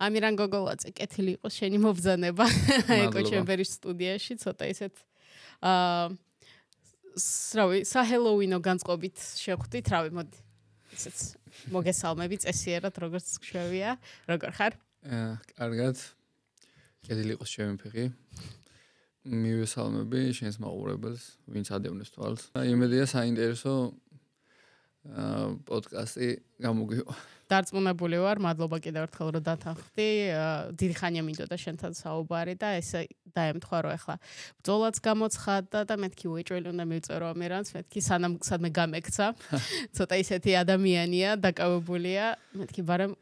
ამირან გოგოლაძე, კეთილი იყოს შენი მობრძანება ეკო ჩემბერის სტუდიაში, ცოტა ისეთ რავი, საჰელოუინო განწყობით შევხვდით, რავი, მოდი. ისეც მოგესალმები წესიერად, როგორც გვშევია. როგორ ხარ? კარგად. კეთილი იყოს ჩემი ფეხი. მივესალმები შენს მაყურებელს, ვინც ადევნებს თვალს. იმედია საინტერესო პოდკასტი გამოგვივა. დარწმუნებული ვარ, მადლობა კიდევ ერთხელ რომ დათანხმდი. დიდი ხანია მინდოდა შენთან საუბარი და ესე დაემთხვა რომ ახლა ბრძოლაც გამოცხადდა და მეთქი უეჭველი უნდა მივწერო ამერანს, მეთქი სანამ სადმე გამექცა. ცოტა ისეთი ადამიანია, დაკავებულია, მეთქი ბარემ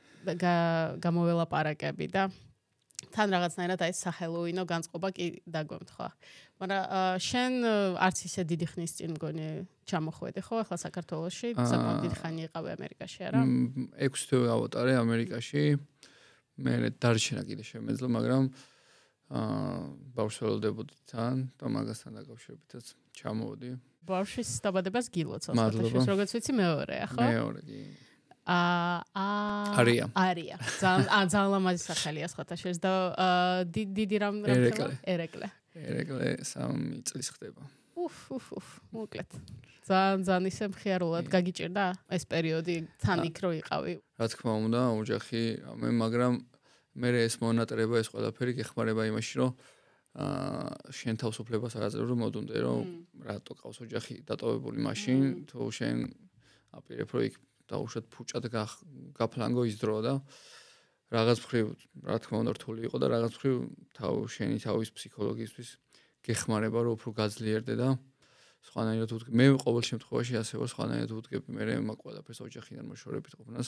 გამოველაპარაკები და თან რაღაცნაირად აი საჰელოუინო განწყობა კი დაგვემთხვა. მაგრამ შენ არც ისე დიდი ხნის წინ მგონი ჩამოხვედი ხო ახლა საქართველოში, საკმაოდ დიდი ხანი იყავი ამერიკაში, არა? 6 თვე გავატარე ამერიკაში. მე დარჩენა კიდე შემეძლო, მაგრამ ბავშვს ველოდებოდი თან და მაგასთან დაკავშირებითაც ჩამოვედი. ბავშვის დაბადებას გილოცავს, როგორც ვიცი მეორეა, ხო? მეორე კი. არია. ძალიან ლამაზი სახელია სხვათა შორის და დიდი რამ ერეკლე 3 წლის ხდება. მოკლედ. ძალიან ისე მხიარულად გაგიჭირდა ეს პერიოდი თან იქ რო იყავი. რა თქმა უნდა, ოჯახი, მაგრამ მე ეს მონატრება, ეს ყველაფერი გეხმარება იმაში, რომ შენ თავისუფლებას არ აძლევ, რომ მოდუნდე, რომ რატო ყავს ოჯახი დატოვებული მაშინ, თუ შენ აპირებ რომ იქ დაუშვათ ფუჭად გაფლანგო ის დრო და რაღაც მხრივ რა თქმა უნდა რთული იყო და რაღაც მხრივ შენი თავის ფსიქოლოგიისთვის გეხმარება რომ უფრო გაძლიერდე და სხვანაირად ვუდგები. მე ყოველ შემთხვევაში ასე ვარ, სხვანაირად ვუდგები. მე მაგ ყველაფერს ოჯახიდან მოშორებით ყოფნას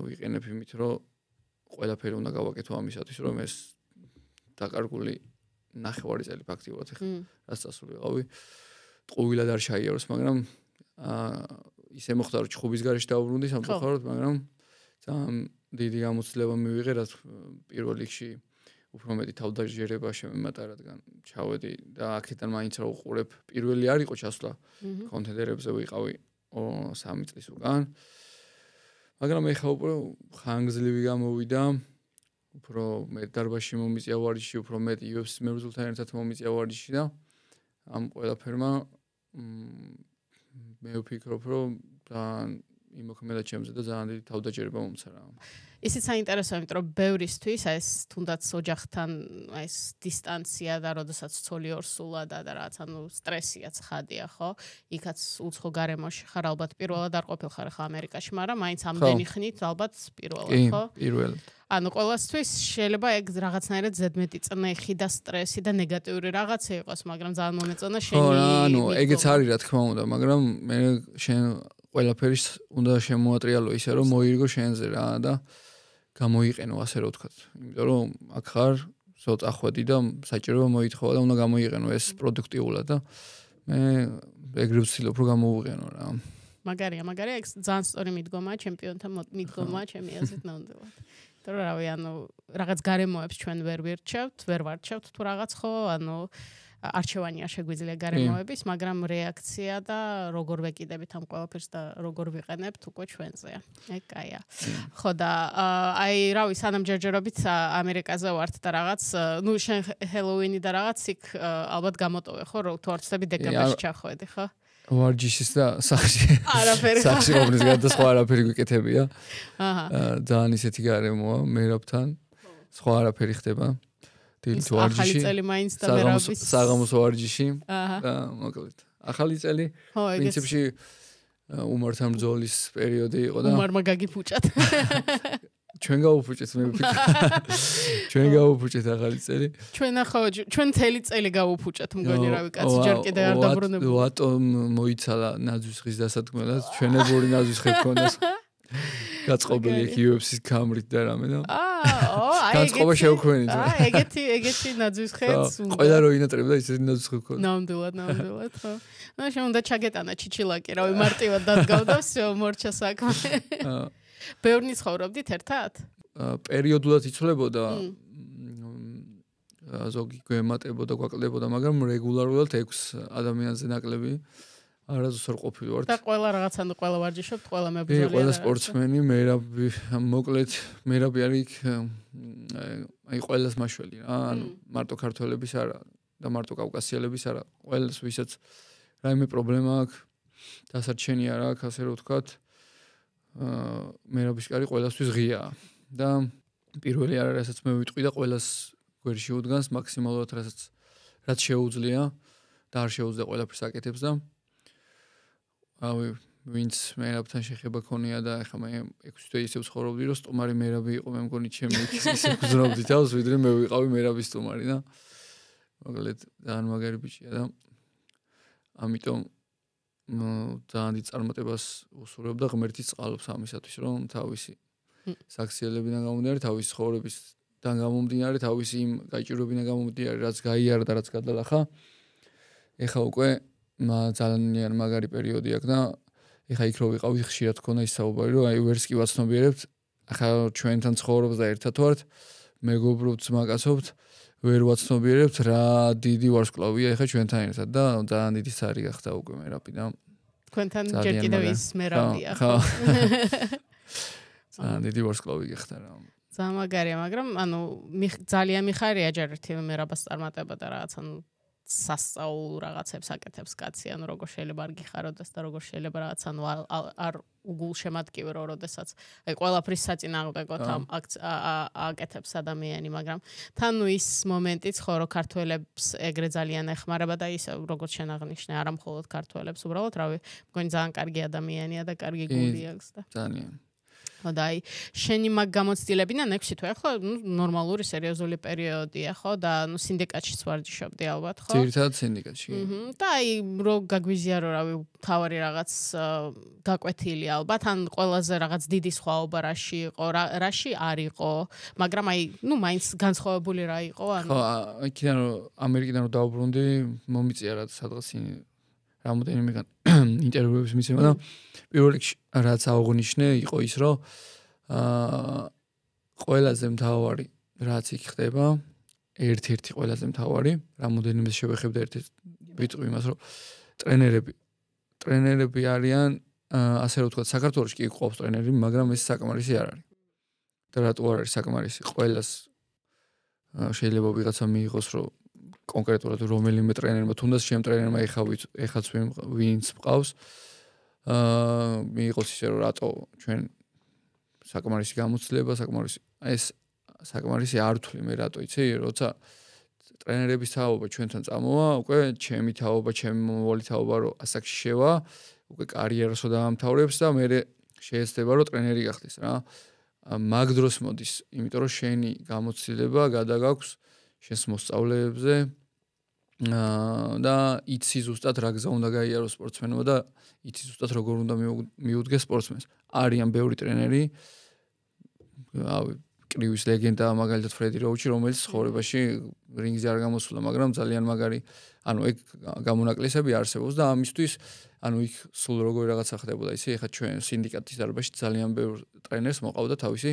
ვიყენებ იმით, რომ ყველაფერი უნდა გავაკეთო ამისათვის, რომ ეს დაკარგული 9 წელი ფაქტიურად რაც წასული ვიყავი, ტყუილად არ შეიაროს, მაგრამ ისე მოხდა რომ ჩხუბის გარეშე დავბრუნდი სამწუხაროდ, მაგრამ ძალიან დიდი გამოცდილება მივიღე, რაც პირველ რიგში უფრო მეტი თავდაჟერება შემემატა, რადგან ჩავედი და აქედან მაინც რა უყურებ, პირველი არ იყო ჩასვლა კონტენერებზე ვიყავი 3 წლის უკან. მაგრამ ეხლა უფრო ხანგრძლივი გამოვიდა, უფრო მეტ დარბაზში მომიწია ვარჯიში, უფრო მეტ UFC-ის მებრძოლთან ერთად მომიწია ვარჯიში და ამ ყველაფერმა მე ვფიქრობ, რომ ძალიან იმოქმედა ჩემზე და ძალიან დიდი თავდაჯერება მომცა რა. ისიც საინტერესოა, იმიტომ რომ ბევრისთვის ეს თუნდაც ოჯახთან ეს დისტანცია და როდესაც ცოლი ორსულა და რაღაც ანუ სტრესიაც ხადია, ხო? იქაც უცხო გარემოში ხარ, ალბათ პირველად არ ყოფილ ხარ ხა ამერიკაში, მაგრამ მაინც ამდენი ხნით ალბათ პირველად, ხო? პირველად. ანუ ყოველთვის შეიძლება ეგ რაღაცნაირად ზედმეტი წნეხი და სტრესი და ნეგატიური რაღაცა იყოს, მაგრამ ძალიან მომეწონა შენი. ანუ ეგეც არის რა თქმა უნდა, მაგრამ მე შენ ყველაფერის უნდა შემოატრიალო ისე რომ მოირგო შენზე რა და გამოიყენო ასე რომ ვთქვათ. იმიტომ რომ აქ ხარ, წახვედი და საჭიროა მოითხოვა და უნდა გამოიყენო ეს პროდუქტიულად და მე ეგრე ვცდილობ რომ გამოვიყენო რა. მაგარია, ეგ ძალიან სწორი მიდგომაა, ჩემპიონთა მიდგომაა ჩემი აზრით ნამდვილად. იმიტომ რომ რავი, ანუ რაღაც გარემოებს ჩვენ ვერ ვარჩევთ თუ რაღაც ხო, ანუ არჩევანია შეგვიძლია გარემოების, მაგრამ რეაქცია და როგორ ვეკიდებით ამ ყველაფერს და როგორ ვიყენებთ უკვე ჩვენზეა. ეგ კაია. ხო და აი რავი, სანამ ჯერჯერობით ამერიკაზე ვართ და რაღაც, ნუ შენ ჰელოუინი და რაღაც იქ ალბათ გამოტოვე ხო, რომ თუ არ ვცდები დეკემბერში ჩახვედი, ხო? ვარჯიშის და სახში. არაფერი. სახში ყოფნის გარდა სხვა არაფერი გვიკეთებია. ძალიან ისეთი გარემოა მერაბთან. სხვა არაფერი ხდება. დილით ვარჯიში. ახალი წელი მაინც და მერაბის. საღამოს ვარჯიში. და მოკლედ. ახალი წელი პრინციპში უმართან ბრძოლის პერიოდი იყო და უმარმა გაგიფუჭათ. ჩვენ გავუფუჭეთ მე ვფიქრ. ჩვენ გავუფუჭეთ ახალი წელი. ჩვენ მთელი წელი გავუფუჭეთ მგონი რავი კაცი ჯერ კიდე არ დაბრუნებული. ვატო მოიცალა ნაძვის ხის დასადგმელად, ჩვენებური ნაძვის ხე გქონდა. გაწყობილი იქ UFC-ის კამრით და რამე და გაწყობა შევქმნით. ეგეთი ნაძვის ხეც უნდა. ყველა რო ინატრებდა ისეთი ნაძვის ხე გქონდა. ნამდვილად, ხო. მაშინ უნდა ჩაგეტანა ჩიჩილაკი, რავი, მარტივად დადგავდა, всё, მორჩა საქმე. ბევრნი ცხოვრობდით ერთად? პერიოდულად იცვლებოდა. ზოგი გვემატებოდა, გვაკლებოდა, მაგრამ რეგულარულად 6 ადამიანზე ნაკლები. არასდროს არ ყოფილი ვართ. და ყველა რაღაცა ყველა ვარჯიშობთ, ყველა მებრძოლია. ყველა სპორტსმენი, მერაბი, მოკლედ, მერაბი არის იქ აი ყველას მაშველი რა, ანუ მარტო ქართველების არა და მარტო კავკასიელების არა, ყველას ვისაც რაიმე პრობლემა აქვს, დასარჩენი არ აქვს, ასე რომ ვთქვათ, მერაბისკარი ყველასთვის ღიაა და პირველი არა, რასაც მე ვიტყვი და ყველას გვერდში უდგანს მაქსიმალურად რაც შეუძლია და არ შეუძლია ყველაფერს აკეთებს და რავი ვინც მერაბთან შეხება ქონია და ეხლა მე 6 თვე ისე ვცხოვრობდი რომ სტუმარი მერაბი იყო მე მგონი ჩემი ისე გზნობდი თავს ვიდრე მე ვიყავი მერაბის სტუმარი და მოკლედ ძალიან მაგარი ბიჭია და ამიტომ ძალიან დიდ წარმატებას უსურვებ და ღმერთიც წყალობს ამისათვის რომ თავისი საქციელებიდან გამომდინარე თავისი ცხოვრებისგან გამომდინარე თავისი იმ გაჭირვებიდან გამომდინარე რაც გაიარა და რაც გადალახა ეხლა უკვე ძალიან მაგარი პერიოდი აქვს და ეხა იქ რო ვიყავი ხშირად ქონა ის საუბარი რომ აი ვერს კი ვაცნობიერებთ ახლა ჩვენთან ცხოვრობს და ერთად ვართ მეგობრობთ ზმაკაცობთ ვერ ვაცნობიერებთ რა დიდი ვარსკვლავია ეხა ჩვენთან ერთად და ძალიან დიდი სარი გახდა უკვე მერაბი და თქვენთან ჯერ კიდევ ის მერაბია ხო ძალიან დიდი ვარსკვლავი გახდა რა ძალიან მაგარია მაგრამ ანუ ძალიან მიხარია ჯერ ერთი მერაბას წარმატება და რაღაც ანუ სასწაულ რაღაცებს აკეთებს კაცი ანუ როგორ შეიძლება არ გიხაროდეს და როგორ შეიძლება რაღაც ანუ არ უგულშემატკივრო როდესაც აი ყველაფრის საწინააღმდეგოდ აკეთებს ადამიანი მაგრამ თან ის მომენტიც ხო რომ ქართველებს ეგრე ძალიან ეხმარება და ის როგორც შენ აღნიშნე არა მხოლოდ ქართველებს უბრალოდ რავი მგონი ძალიან კარგი ადამიანია და კარგი გული აქვს და ძალიან და აი შენი მაგ გამოცდილებიდან 6 თვე ხო ნორმალური სერიოზული პერიოდია ხო და ნუ სინდიკატშიც ვარჯიშობდი ალბათ ხო ძირითადად სინდიკატში და აი რო გაგვიზია რომ რავი თავარი რაღაც გაკვეთილი ალბათ ან ყველაზე რაღაც დიდი სხვაობა რაში იყო რაში არ იყო მაგრამ აი ნუ მაინც განსხვავებული რა იყო ანუ ხო იქიდან რომ ამერიკიდან რომ დავბრუნდი მომიწია რა სადღაც რამოდენიმე ინტერვიუების მისცემა და პირველ რიგში რაც აღნიშნე იყო ის რომ ყველაზე მთავარი რაც იქ ხდება ერთ-ერთი ყველაზე მთავარი რამოდენიმე შევეხებდა ერთ-ერთ ვიტყვი იმას რომ ტრენერები არიან ასე რომ ვთქვათ საქართველოში კი ყავს ტრენერი მაგრამ ეს საკმარისი არ არის და რატო არ არის საკმარისი ყველას შეიძლება ვიღაცა მიიღოს რომ კონკრეტულად რომელიმე ტრენერმა თუნდაც ჩემ ტრენერმა ეხაც ვინც მყავს მიიღოს ისე რომ რატო ჩვენ საკმარისი გამოცდილება საკმარისი არ ვთვლი მე რატო იცი როცა ტრენერების თაობა ჩვენთან წამოვა უკვე ჩემი თაობა ჩემი მომავალი თაობა რომ ასაკში შევა უკვე კარიერასო დაამთავრებს და მე შეეცდება რომ ტრენერი გახდეს რა მაგ დროს მოდის იმიტომ რომ შენი გამოცდილება გადაგაქვს შენს მოსწავლეებზე და იცი ზუსტად რა გზა უნდა გაიაროს სპორტსმენმა და იცი ზუსტად როგორ უნდა მიუდგეს სპორტსმენს. არიან ბევრი ტრენერი, კრივის ლეგენდა მაგალითად ფრედი როუჩი, რომელიც ცხოვრებაში რინგზე არ გამოსულა, მაგრამ ძალიან მაგარი, ანუ ეგ გამონაკლისები არსებობს და ამისთვის, ანუ იქ სულ როგორი რაღაცა ხდებოდა, ისე ეხლა ჩვენ სინდიკატის დარბაზში ძალიან ბევრ ტრენერს მოყავდა თავისი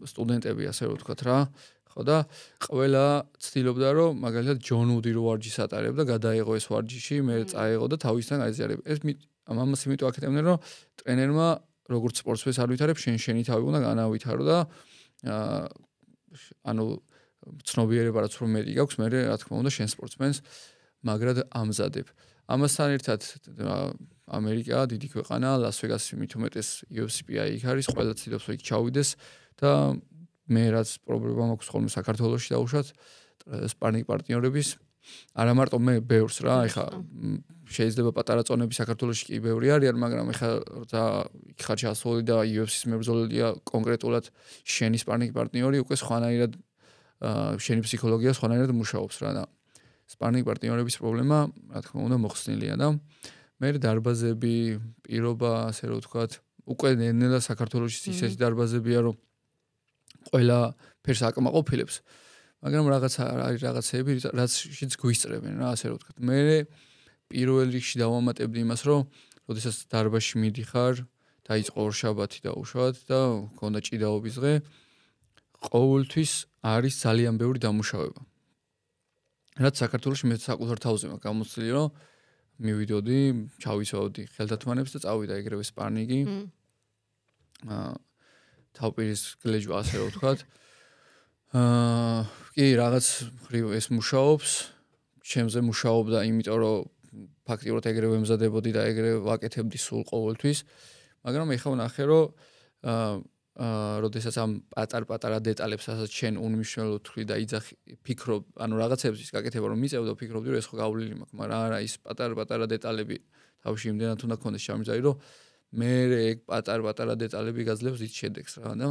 სტუდენტები, ასე რომ ვთქვათ რა. ხო და ყველა ცდილობდა რომ მაგალითად ჯონ უდი რო ვარჯიშს ატარებდა, გადაეღო ეს ვარჯიში, მე წაეღო და თავისთან გაიზიარებ. ეს ამას იმიტომ აკეთებდნენ რომ ტრენერმა როგორც სპორტსმენს არ ვითარებ, შენი თავი უნდა განავითარო და ანუ ცნობიერება რაც უფრო მეტი გაქვს, მე რა თქმა უნდა შენ სპორტსმენს მაგრად ამზადებ. ამასთან ერთად ამერიკა დიდი ქვეყანა, ლას-ვეგასი მით უმეტეს UFC-ი იქ არის, ყველა ცდილობს რომ იქ ჩავიდეს და მე რაც პრობლემა მაქვს ხოლმე საქართველოში დაუშვათ სპარინგ პარტნიორების არა მარტო მე ბევრს რა ეხა შეიძლება პატარა წონები საქართველოში კი ბევრი არიან მაგრამ ეხა როცა იქ ხარ ჩასული და UFC-ის მებრძოლია კონკრეტულად შენი სპარინგ პარტნიორი უკვე სხვანაირად შენი ფსიქოლოგია სხვანაირად მუშაობს რა და სპარინგ პარტნიორების პრობლემა რა თქმა უნდა მოხსნილია და მე დარბაზები პირობა ასე რომ ვთქვათ უკვე ნელა საქართველოში ისეთი დარბაზებია რომ ყველა ფერს აკმაყოფილებს, მაგრამ არის რაღაცები, რაცშიც გვისწრებენ რა, ასე რომ ვთქვათ. მე პირველ რიგში დავამატებდი იმას, რომ როდესაც დარბაზში მიდიხარ, დაიწყო ორშაბათი დაუშვათ და მქონდა ჭიდაობის დღე, ყოველთვის არის ძალიან ბევრი დამუშავება. რაც საქართველოში მე საკუთარ თავზე მაქვს გამოცდილი, რომ მივიდოდი, ჩავისვავდი ხელთათმანებს და წავიდა ეგრევე სპარინგი. თავპირის გლეჯვა ასე რომ ვთქვათ. კი, რაღაც მხრივ ეს მუშაობს, ჩემზე მუშაობდა, იმიტომ რომ ფაქტიურად ეგრევე ემზადებოდი და ეგრევე ვაკეთებდი სულ ყოველთვის. მაგრამ ეხლა ვნახე, რომ როდესაც ამ პატარ-პატარა დეტალებს ასაც შენ უნმიშნელოდ თქვი და იძახი, ფიქრობ, ანუ რაღაცების გაკეთება რომ მიწევ და ვფიქრობდი, რომ ეს ხო გავლილი მაქვს, მაგრამ არა, ის პატარ-პატარა დეტალები თავში იმდენად უნდა გქონდეს ჩამიძარი, რომ მე ეგ პატარ-პატარა დეტალები გაძლევს დიდ შედეგს რა და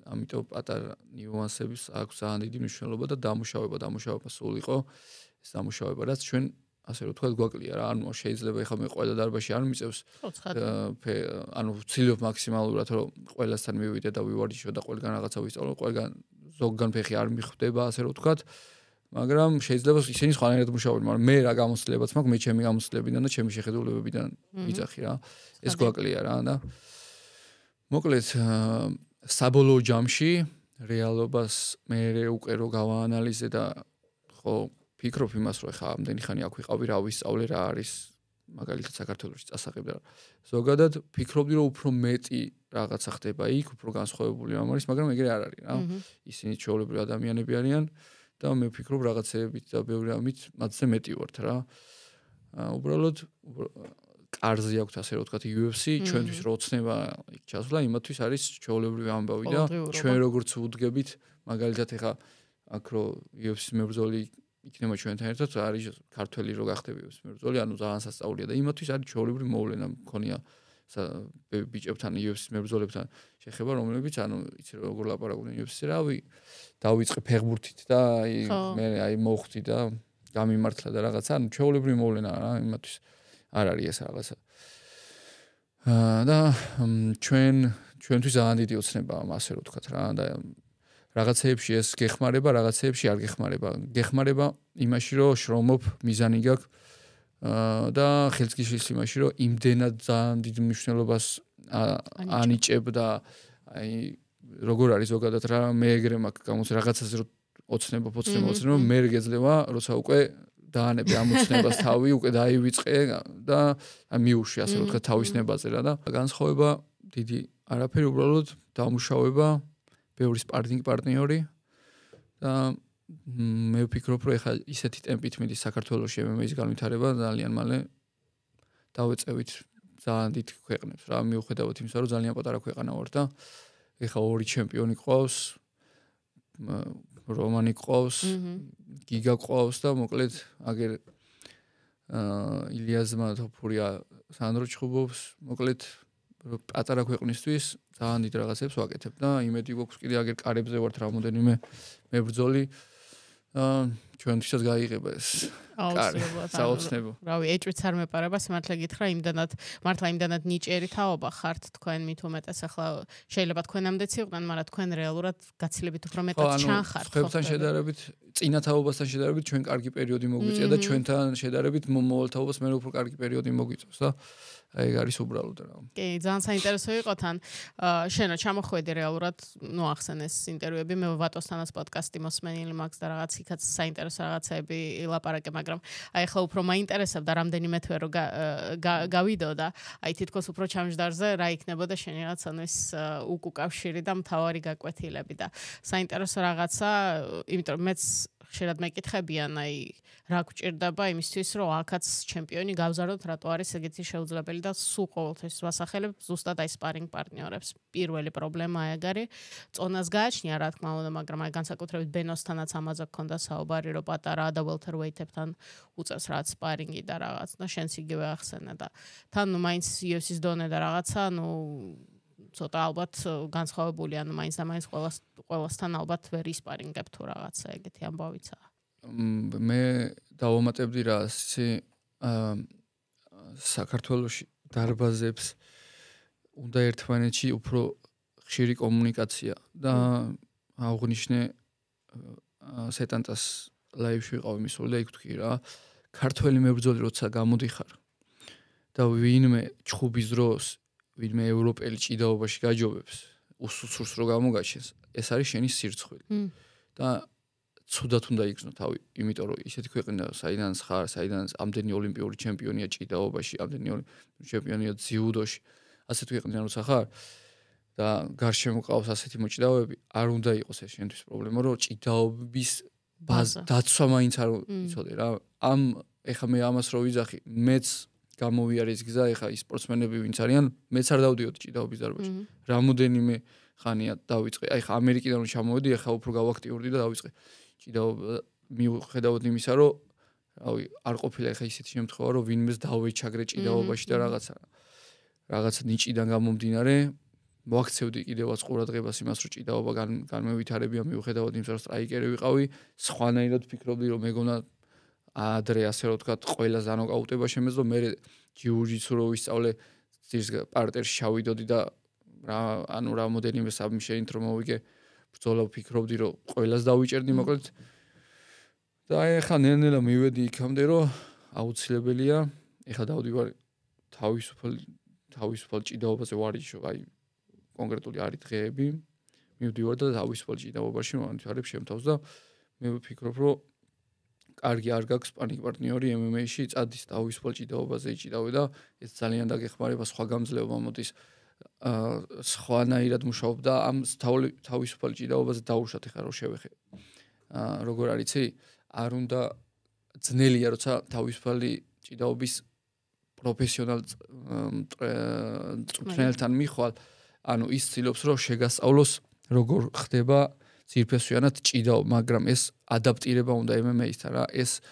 ამიტომ პატარა ნიუანსების აქვს ძალიან დიდი მნიშვნელობა და დამუშავება სულ იყო ეს დამუშავება, რაც ჩვენ ასე რომ ვთქვათ, გვაკლია რა. ანუ შეიძლება ეხლა მე ყველა დარბაზში არ მიწევს. ანუ ვცდილობ მაქსიმალურად რომ ყველასთან მივიდე და ვივარჯიშო და ყველგან რაღაცა ვისწავლო, ყველგან ზოგგან ფეხი არ მიხვდება, ასე რომ ვთქვათ. მაგრამ შეიძლება ისინი სხვანაირად მუშაობენ, მაგრამ მე რა გამოცდილებაც მაქვს, მე ჩემი გამოცდილებიდან და ჩემი შეხედულებებიდან ვიძახი რა. ეს გვაკლია რა და მოკლედ საბოლოო ჯამში რეალობას მე უკვე რო გავაანალიზე და ხო ფიქრობ იმას, რომ ეხა ამდენი ხანი აქ ვიყავი, რა ვისწავლე, რა არის მაგალითად საქართველოში წასაღები და ზოგადად ფიქრობდი, რომ უფრო მეტი რაღაცა ხდება იქ, უფრო განსხვავებული რამ არის, მაგრამ ეგრე არ არის რა. ისინი ჩვეულებრივი ადამიანები არიან და მე ვფიქრობ რაღაცეებით და ბევრი რამით მათზე მეტი ვართ რა. უბრალოდ კარზე აქვს ასე რომ ვთქვათ UFC, ჩვენთვის რო ოცნება იქ ჩასვლა, იმათთვის არის ჩვეულებრივი ამბავი და ჩვენ როგორც ვუდგებით, მაგალითად ეხა აქ რო UFC-ის მებრძოლი იქნება ჩვენთან ერთად, არის ქართველი რო გახდები UFC მებრძოლი, ანუ ძალიან სასწაულია და იმათთვის არის ჩვეულებრივი მოვლენა მქონია ბიჭებთან UFC-ის მებრძოლებთან შეხება, რომლებიც ანუ იცი როგორ ლაპარაკობენ UFC-ზე, რავი, დავიწყე ფეხბურთით და მე მოვხვდი და გამიმართლა და რაღაცა, ანუ ჩვეულებრივი მოვლენაა რა, იმათთვის არ არის ეს რაღაცა. და ჩვენთვის ძალიან დიდი ოცნებაა, ასე რომ ვთქვათ რა და რაღაცეებში ეს გეხმარება, რაღაცეებში არ გეხმარება. გეხმარება იმაში, რომ შრომობ, მიზანი გაქვს და ხელს გიშლის იმაში, რომ იმდენად ძალიან დიდ მნიშვნელობას ანიჭებ და აი როგორ არის ზოგადად რა მე ეგრე მაქვს გამოცე რაღაცაზე რომ ოცნება, მე გეძლევა, როცა უკვე დაანებე ამ ოცნებას თავი, უკვე დაივიწყე და მიუშვი ასე რომ ვთქვათ თავის ნებაზე რა და განსხვავება დიდი არაფერი, უბრალოდ დამუშავება ბევრი სპარინგ პარტნიორი და მე ვფიქრობ, რომ ეხლა ისეთი ტემპით მიდის საქართველოში MMA-ის განვითარება ძალიან მალე დავეწევით ძალიან დიდ ქვეყნებს რა, მიუხედავად იმისა, რომ ძალიან პატარა ქვეყანა ვარ და ეხლა ორი ჩემპიონი ყავს, რომანი ყავს, გიგა ყავს და მოკლედ აგერ ილიაზმა თოფურია სანდრო ჩხუბობს, მოკლედ პატარა ქვეყნისთვის ძალიან დიდ რაღაცებს ვაკეთებ და იმედი გვაქვს კიდე აგერ კარებზე ვართ რამოდენიმე მებრძოლი ჩვენთვისაც გაიღება ეს საოცნებო. რავი, ეჭვიც არ მეპარება, სიმართლე გითხრა, მართლა იმდანად ნიჭიერი თაობა ხართ თქვენ მით უმეტეს ახლა შეიძლება თქვენამდეც იყვნენ, მაგრამ თქვენ რეალურად გაცილებით უფრო მეტად ჩანხართ. ხებთან შედარებით, წინა თაობასთან შედარებით ჩვენ კარგი პერიოდი მოგვიწია და ჩვენთან შედარებით მომავალ თაობას მე უფრო კარგი პერიოდი მოგვიწევს და ეგ არის უბრალოდ რა. კი, ძალიან საინტერესო იყო თან. შენო ჩამოხვედი რეალურად, ნუ ახსენეს ინტერვიუები, მე ვატოსთანაც პოდკასტი მოსმენილი მაქვს და რაღაც იქაც საინტერესო რაღაცები ილაპარაკე, მაგრამ აი ახლა უფრო მაინტერესებდა რამდენიმე თვე რომ გავიდო და აი თითქოს უფრო ჩამჯდარზე რა იქნებოდა შენი რაღაც ანუ ეს უკავშირი და მთავარი გაკვეთილები და საინტერესო რაღაცა, იმიტომ რომ მეც ხშირად მეკითხებიან, აი რა გვჭირდება იმისთვის, რომ აქაც ჩემპიონი გავზარდოთ, რატო არის ეგეთი შეუძლებელი და სულ ყოველთვის ვასახელებ ზუსტად აი სპარინგ პარტნიორებს. პირველი პრობლემა ეგ არის, წონას გააჩნია რა თქმა უნდა, მაგრამ აი განსაკუთრებით ბენოსთანაც ამაზე გქონდა საუბარი, რომ პატარა და ველთერვეითებთან უწევს რაღაც სპარინგი და რაღაც, და შენც იგივე ახსენე და თან ნუ მაინც UFC-ის დონე და რაღაცა, ნუ ცოტა ალბათ განსხვავებული, ანუ მაინც და მაინც ყველასთან ალბათ ვერ ისპარინგებ თუ რაღაცა ეგეთი ამბავიცაა. მე დავამატებდი რა, საქართველოში დარბაზებს უნდა ერთმანეთში უფრო ხშირი კომუნიკაცია და აღვნიშნე სეტანტას ლაივში ვიყავ მისული და იქ თქვი რა, ქართველი მებრძოლი როცა გამოდიხარ და ვინმე ჩხუბის დროს ვინმე ევროპელი ჭიდაობაში გაჯობებს, უსურს რო გამოგაჩენს, ეს არის შენი სირცხვილი. და ცუდად უნდა იგრძნო თავი, იმიტომ რომ ისეთი ქვეყანა, საიდანაც ხარ, საიდანაც ამდენი ოლიმპიური ჩემპიონია ჭიდაობაში, ამდენი ოლიმპიური ჩემპიონია ძიუდოში, ასეთი ქვეყნიდან როცა ხარ, და გარშემო ყავს ასეთი მოჭიდავეები, არ უნდა იყოს ეს შენთვის პრობლემა, რომ ჭიდაობის დაცვა მაინც არ იცოდე რა. ეხლა მე ამას რო ვიძახი, მეც გამოვიარეს გზა, ეხლა ის სპორტსმენები ვინც არიან, მეც არ დავდიოდი ჭიდაობის დარბაზში. რამოდენიმე ხანია დავიწყე. აი ხა ამერიკიდან რომ ჩამოვედი, ეხლა უფრო გავაქტიურდი და დავიწყე ჭიდაობა მიუხედავად იმისა, რომ რავი, არ ყოფილა ეხლა ისეთი შემთხვევა, რომ ვინმეს დავეჩაგრე ჭიდაობაში და რაღაცა ნიჭიდან გამომდინარე, მოაქცევდი კიდევაც ყურადღებას იმას, რომ ჭიდაობა განმევითარებია მიუხედავად იმისა, რომ სტრაიკერი ვიყავი, სხვანაირად ფიქრობდი, რომ მეგონა ადრე ასე რომ ვთქვათ, ყველას დანოკაუტება შემეძლო, მე ჯიუ-ჯიტსუ რო ვისწავლე, ძირს პარტერში ჩავიდოდი და ანუ რამოდენიმე საბმიშენით რომ მოვიგე ბრძოლა ვფიქრობდი, რომ ყველას დავიჭერდი მოკლედ. და ეხლა ნელ-ნელა მივედი იქამდე, რომ აუცილებელია, ეხლა დავდივარ თავისუფალ ჭიდაობაზე ვარიჯო, აი კონკრეტული არის დღეები, მივდივარ და თავისუფალ ჭიდაობაში მომთვარებ შემთავს და მე ვფიქრობ, რომ კარგი არ გაქვს პარტნიორი MMA-ში, წადის თავისუფალ ჭიდაობაზე იჭიდავე და ეს ძალიან დაგეხმარება, სხვა გამძლეობა მოდის, სხვანაირად მუშაობ და ამ თავისუფალ ჭიდაობაზე დაუშვათ ეხლა რო შევეხე. როგორ არის იცი? არ უნდა ძნელია, როცა თავისუფალი ჭიდაობის პროფესიონალ მწვრთნელთან მიხვალ, ანუ ის ცდილობს, რომ შეგასწავლოს, როგორ ხდება ძირფესვიანად ჭიდაობა, მაგრამ ეს ადაპტირება უნდა MMA-სთან რა, ეს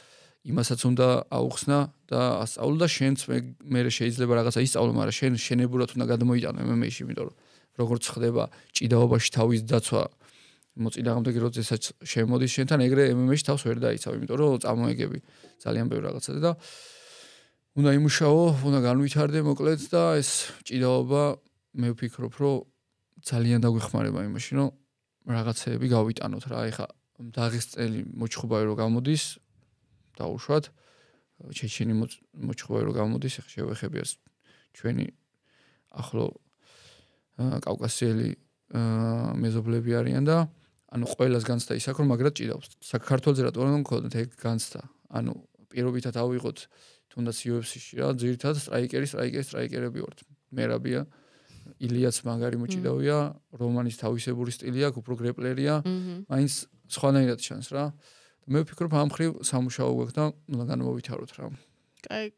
იმასაც უნდა აუხსნა და ასწავლო და შენც მე შეიძლება რაღაცა ისწავლო, მაგრამ შენ შენებურად უნდა გადმოიტანო MMA-ში, იმიტომ რომ როგორც ხდება ჭიდაობაში თავის დაცვა მოწინააღმდეგე როდესაც შემოდის შენთან, ეგრე MMA-ში თავს ვერ დაიცავ, იმიტომ რომ წამოეგები ძალიან ბევრ რაღაცაზე და უნდა იმუშაო, უნდა განვითარდე მოკლედ და ეს ჭიდაობა მე ვფიქრობ, რომ ძალიან დაგვეხმარება იმაში, რომ რაღაცეები გავიტანოთ რა. ეხლა დაღესტნელი მოჩხუბავი რო გამოდის, დაუშვათ, ჩეჩენი მოჩხუბავი რო გამოდის, ეხლა შევეხები ეს ჩვენი ახლო კავკასიელი მეზობლები არიან და ანუ ყველას განცდა ის აქ რომ მაგრად ჭიდავს. საქართველოს რატომ არ მქონდეთ ეგ განცდა? ანუ პირობითად ავიღოთ თუნდაც UFC-ში რა, ძირითადად სტრაიკერები ვართ. მერაბია, ილიაც მაგარი მოჭიდავია, რომანის თავისებური სტილი აქვს, უფრო გრეპლერია, მაინც სხვანაირად ჩანს რა. მე ვფიქრობ ამ ხრივ სამუშაო გვაქვს და უნდა განმოვითაროთ რა.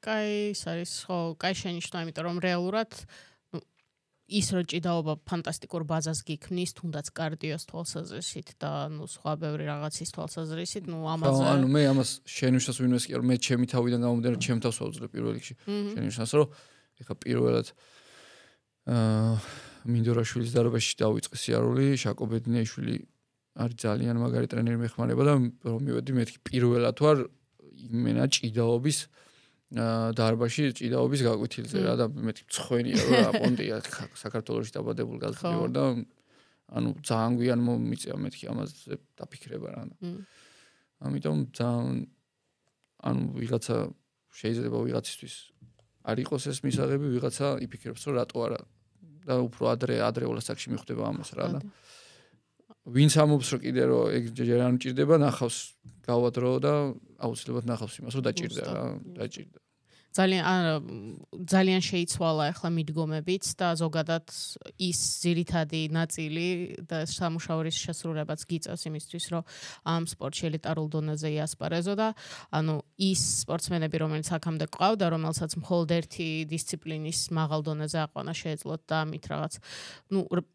კაი, ის არის ხო, კაი შენიშვნა, იმიტომ რომ რეალურად ის რო ჭიდაობა ფანტასტიკურ ბაზას გიქმნის, თუნდაც კარდიოს თვალსაზრისით და ნუ სხვა ბევრი რაღაცის თვალსაზრისით, ნუ ამაზე ანუ მე ამას შენიშნავს ვინმეს კი, რომ მე ჩემი თავიდან გამომდინარე, ჩემ თავს ვაუძლებ პირველ რიგში. შენიშნავს, რომ ეხა პირველად მინდორაშვილის დარბაზში დავიწყე სიარული, შაკო ბედნიაშვილი არის ძალიან მაგარი ტრენერი მეხმარება და რომ მივედი მეთქი პირველად ვარ იმენა ჭიდაობის დარბაზში ჭიდაობის გაკვეთილზე რა და მეთქი მწხვენია რა პონტია საქართველოში დაბადებულ გაზეთი ვარ და ანუ ძალიან გვიან მომიწია მეთქი ამაზე დაფიქრება რა. ამიტომ ძალიან ანუ ვიღაცა შეიძლება ვიღაცისთვის არ იყოს ეს მისაღები, ვიღაცა იფიქრებს რომ რატო არა და უფრო ადრეულ ასაკში მიხვდება ამას რა და ვინც ამობს რომ კიდე რომ ეგ ჯერ არ მჭირდება, ნახავს გავადრო და აუცილებლად ნახავს იმას რომ დაჭირდა რა, დაჭირდა. ძალიან შეიცვალა ახლა მიდგომებიც და ზოგადად ის ძირითადი ნაწილი და სამუშაოების შესრულებაც გიწევს იმისთვის, რომ ამ სპორტში ელიტარულ დონეზე იასპარეზო და ანუ ის სპორტსმენები, რომელიც აქამდე ყავდა, რომელსაც მხოლოდ ერთი დისციპლინის მაღალ დონეზე აყვანა შეეძლოთ და ამით რაღაც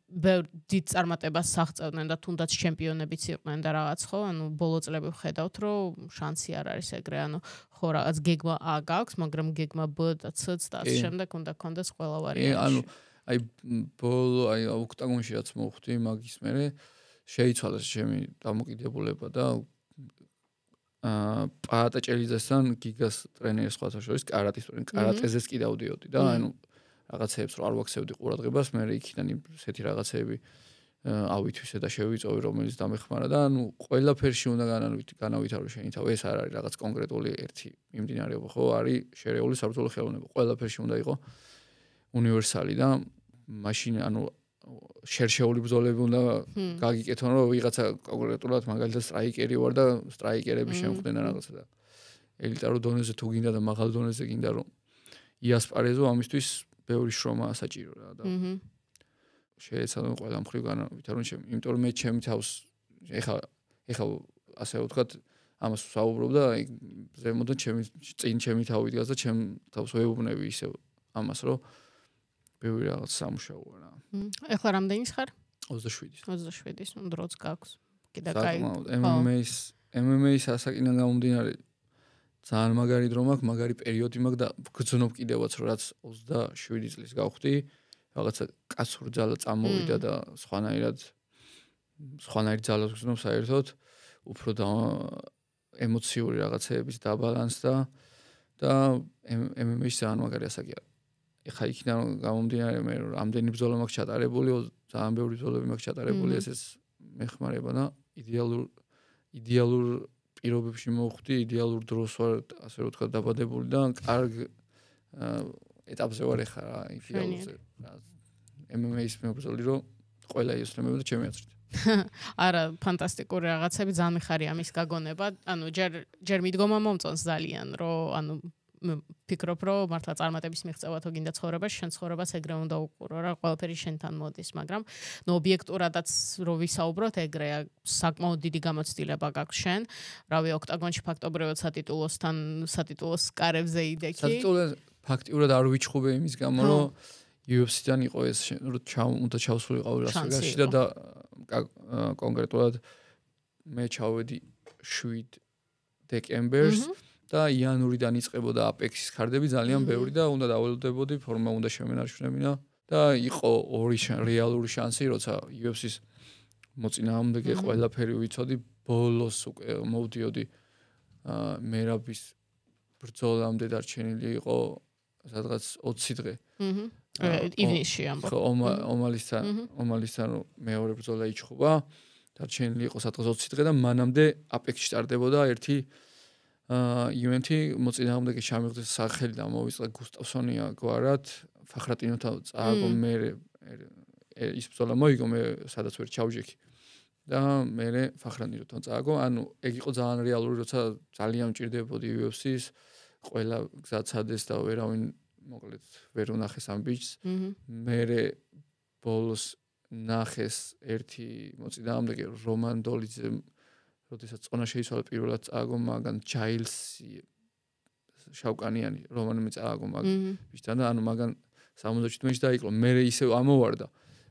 ბევრ დიდ წარმატებას აღწევდნენ და თუნდაც ჩემპიონებიც იყვნენ და რაღაც ხო, ანუ ბოლო წლები ვხედავთ, რომ შანსი არ არის ეგრე, ანუ ხო რაღაც გეგმა A გაქვს, მაგრამ გეგმა B და C და ამ შემდეგ უნდა გქონდეს ყველა ვარიანტი. ანუ აი ბოლო აი ოქტაგონში რაც მოვხვდი მაგის მერე შეიცვალა ჩემი დამოკიდებულება და პაატა ჭელიძესთან გიგას ტრენერის სხვათა შორის კარატეზეც კი დავდიოდი და ანუ რაღაცეებს რო არ ვაქცევდი ყურადღებას, მე იქიდან ისეთი რაღაცეები ავითვისე და შევიწოვე, რომელიც დამეხმარა და ანუ ყველაფერში უნდა განავითარო შენი თავი, ეს არ არის რაღაც კონკრეტული ერთი მიმდინარეობა, ხო, არის შერეული საბრძოლო ხელოვნება. ყველაფერში უნდა იყოს უნივერსალი და მაშინ ანუ შერშეული ბრძოლები უნდა გაგიკეთონ, რომ ვიღაცა კონკრეტულად მაგალითად სტრაიკერი ვარ და სტრაიკერები შემხვდნენ რაღაცა და ელიტარულ დონეზე თუ გინდა და მაღალ დონეზე გინდა რომ იასპარეზო, ამისთვის ბევრი შრომა საჭირო რა და შეეცადო ყველა მხრივ განავითარო ჩემი, იმიტომ რომ მე ჩემი თავს ეხა ასე ვთქვათ, ამას ვსაუბრობ და ზემოდან ჩემი თავი დგას და ჩემ თავს ვეუბნები ისევ ამას, რომ ბევრი რაღაც სამუშაოა რა. ეხლა რამდენის ხარ? 27-ის. 27-ის, ნუ დროც გაქვს. კიდე კაი. MMA-ის ასაკიდან გამომდინარე ძალიან მაგარი დრო მაქვს, მაგარი პერიოდი მაქვს და გძნობ კიდევაც რომ რაც 27 წლის გავხდი, რაღაცა კაცური ძალა წამოვიდა და სხვანაირად ძალას გძნობ საერთოდ, უფრო და ემოციური რაღაცეების დაბალანსდა და MMA-ში ძალიან მაგარი ასაკია. ეხა იქიდან გამომდინარე მე რამდენი ბრძოლა მაქვს ჩატარებული, ძალიან ბევრი ბრძოლები მაქვს ჩატარებული, ესეც მეხმარება და იდეალურ პირობებში მოვხვდი, იდეალურ დროს ვარ, ასე რომ ვთქვა, დაბადებული და კარგ ეტაპზე ვარ ეხლა რა, იდეალურზე. MMA-ის მებრძოლი რომ ყველა იესწრებოდა ჩემი აზრით. არა, ფანტასტიკური რაღაცები, ძალიან მიხარია ამის გაგონება. ანუ ჯერ მიდგომა მომწონს ძალიან, რომ ანუ ფიქრობ, რომ მართლა წარმატების მიღწევა თუ გინდა ცხოვრებაში, შენ ცხოვრებას ეგრე უნდა უყურო რა, ყველაფერი შენთან მოდის, მაგრამ ნუ ობიექტურადაც რო ვისაუბროთ, ეგრეა, საკმაოდ დიდი გამოცდილება გაქვს შენ. რავი, ოქტაგონში ფაქტობრივად სატიტულოს კარებზე იდექი. სატიტულოს ფაქტიურად არ ვიჩხუბე იმის გამო, რომ UFC-დან იყო ეს, რომ უნდა ჩავსულიყავ ლას-ვეგასში და კონკრეტულად მე ჩავედი 7 დეკემბერს და იანვრიდან იწყებოდა Apex-ის ქარდები ძალიან ბევრი და უნდა დაველოდებოდი, ფორმა უნდა შემენარჩუნებინა და იყო ორი რეალური შანსი, როცა UFC-ის მოწინააღმდეგე ყველაფერი ვიცოდი, ბოლოს უკვე მოვდიოდი მერაბის ბრძოლამდე დარჩენილი იყო სადღაც 20 დღე. ივნისში ამბობ. ხო, ომალისთან მეორე ბრძოლა იჩხუბა. დარჩენილი იყო სადღაც 20 დღე და მანამდე Apex-ში ტარდებოდა ერთი ივენთი, მოწინააღმდეგე ჩამიღდეს სახელი და მოვიწყდა გუსტავსონია გვარად, ფახრატინოთან წააგო მე ის ბრძოლა მოიგო მე სადაც ვერ ჩავჯექი. და მე ფახრატინოთან წააგო, ანუ ეგ იყო ძალიან რეალური, როცა ძალიან მჭირდებოდი UFC-ს, ყველა გზაცადეს და ვერავინ მოკლედ ვერ უნახეს ამ ბიჭს. მე ბოლოს ნახეს ერთი მოწინააღმდეგე რომან დოლიძე, როდესაც წონა შეიცვალა პირველად წააგო მაგან ჯაილსი შავკანიანი რომანმა წააგო მაგ ბიჭთან და ანუ მაგან 67 მეჩ დაიკლო. მე ისევ ამოვარდა.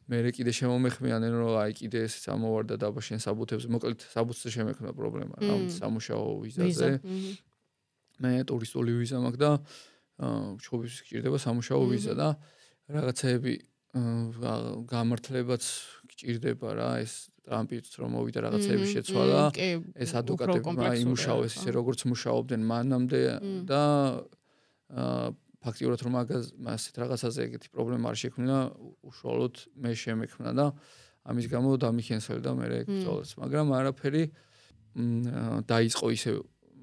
მე კიდე შემომეხმიანენ რომ აი კიდე ესეც ამოვარდა და შენ საბუთებს მოკლედ საბუთზე შემექმნა პრობლემა რა სამუშაო ვიზაზე. მე ტურისტული ვიზა მაქვს და ჩხუბის გჭირდება სამუშაო ვიზა და რაღაცეები გამართლებაც გჭირდება რა, ეს ტრამპიც რომ მოვიდა რაღაცეები შეცვალა, ეს ადვოკატებმა იმუშაოს ისე როგორც მუშაობდნენ მანამდე და ფაქტიურად რომ ასეთ რაღაცაზე ეგეთი პრობლემა არ შექმნა, უშუალოდ მე შემექმნა და ამის გამო დამიხენსელდა მე ბრძოლას, მაგრამ არაფერი დაიწყო ისე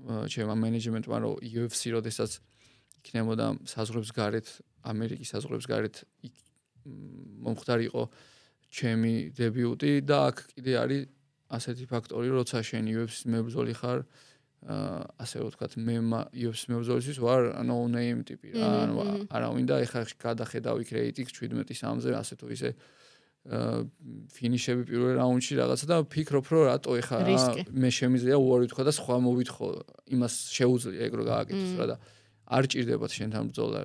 ჩემმა მენეჯმენტმა რომ UFC როდესაც იქნებოდა საზღვრებს გარეთ, ამერიკის საზღვრებს გარეთ მომხდარიყო ჩემი დებიუტი და აქ კიდე არის ასეთი ფაქტორი, როცა შენ UFC-ს მებრძოლი ხარ, ასე ვთქვათ, მე UFC-ს მებრძოლისთვის ვარ no name ტიპი რა, ანუ არავინ და ეხლა გადახედავ იქ რეიტინგს 17-3-ზე, ასე თუ ისე ფინიშები პირველ რაუნდში რაღაცა და ფიქრობ რომ რატო ეხლა მე შემიძლია უარი ვთქვა და სხვა მოვითხოვ, იმას შეუძლია ეგ რო გააკეთოს რა და არ ჭირდებათ შენთან ბრძოლა,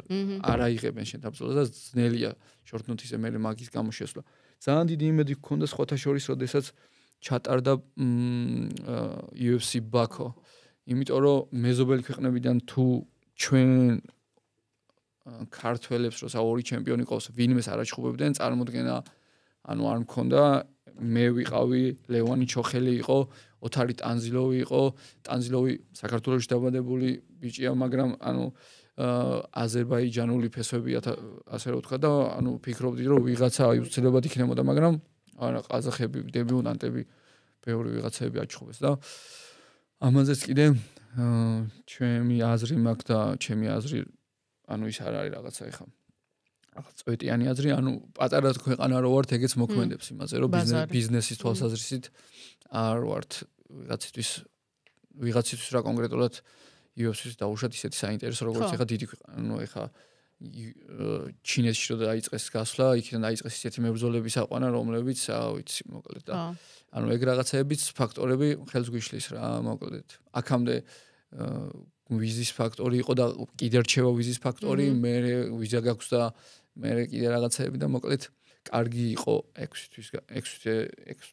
არ აიღებენ შენთან ბრძოლას და ძნელია შორტნოთისზე მე მაგის გამო შესვლა. ძალიან დიდი იმედი გქონდა სხვათა შორის, როდესაც ჩატარდა UFC ბაქო. იმიტომ რომ მეზობელი ქვეყნებიდან თუ ჩვენ ქართველებს როცა ორი ჩემპიონი ყავს, ვინმეს არ აჩხუბებდნენ, წარმოდგენა ანუ არ მქონდა, მე ვიყავი, ლევანი ჩოხელი იყო, ოთარი ტანზილოვი იყო, ტანზილოვი საქართველოში დაბადებული ბიჭია, მაგრამ ანუ აზერბაიჯანული ფესვები ასე რომ ვთქვა და ანუ ფიქრობდი რომ ვიღაცა აუცილებლად იქნებოდა, მაგრამ არა ყაზახები, დებიუტანტები, ბევრი ვიღაცები აჩხუბეს და ამაზეც კიდე ჩემი აზრი მაქვს და ჩემი აზრი ანუ ის არ არის რაღაცა ეხა რაღაც წვეტიანი აზრი, ანუ პატარა ქვეყანა რო ვართ, ეგეც მოქმედებს იმაზე, რომ ბიზნესის თვალსაზრისით არ ვართ ვიღაცისთვის რა კონკრეტულად UFC-ს დაუშვათ ისეთი საინტერესო, როგორც ეხა დიდი ქვეყანა, ანუ ეხა ჩინეთში რო დაიწყეს გასვლა, იქიდან დაიწყეს ისეთი მებრძოლების აყვანა, რომლებიც, ვიცი, მოკლედ და ანუ ეგ რაღაცეებიც ფაქტორები ხელს გვიშლის რა, მოკლედ. აქამდე ვიზის ფაქტორი იყო და კიდე რჩევა ვიზის ფაქტორი, მე ვიზა გაქვს და მე კიდე რაღაცეები და მოკლედ კარგი იყო 6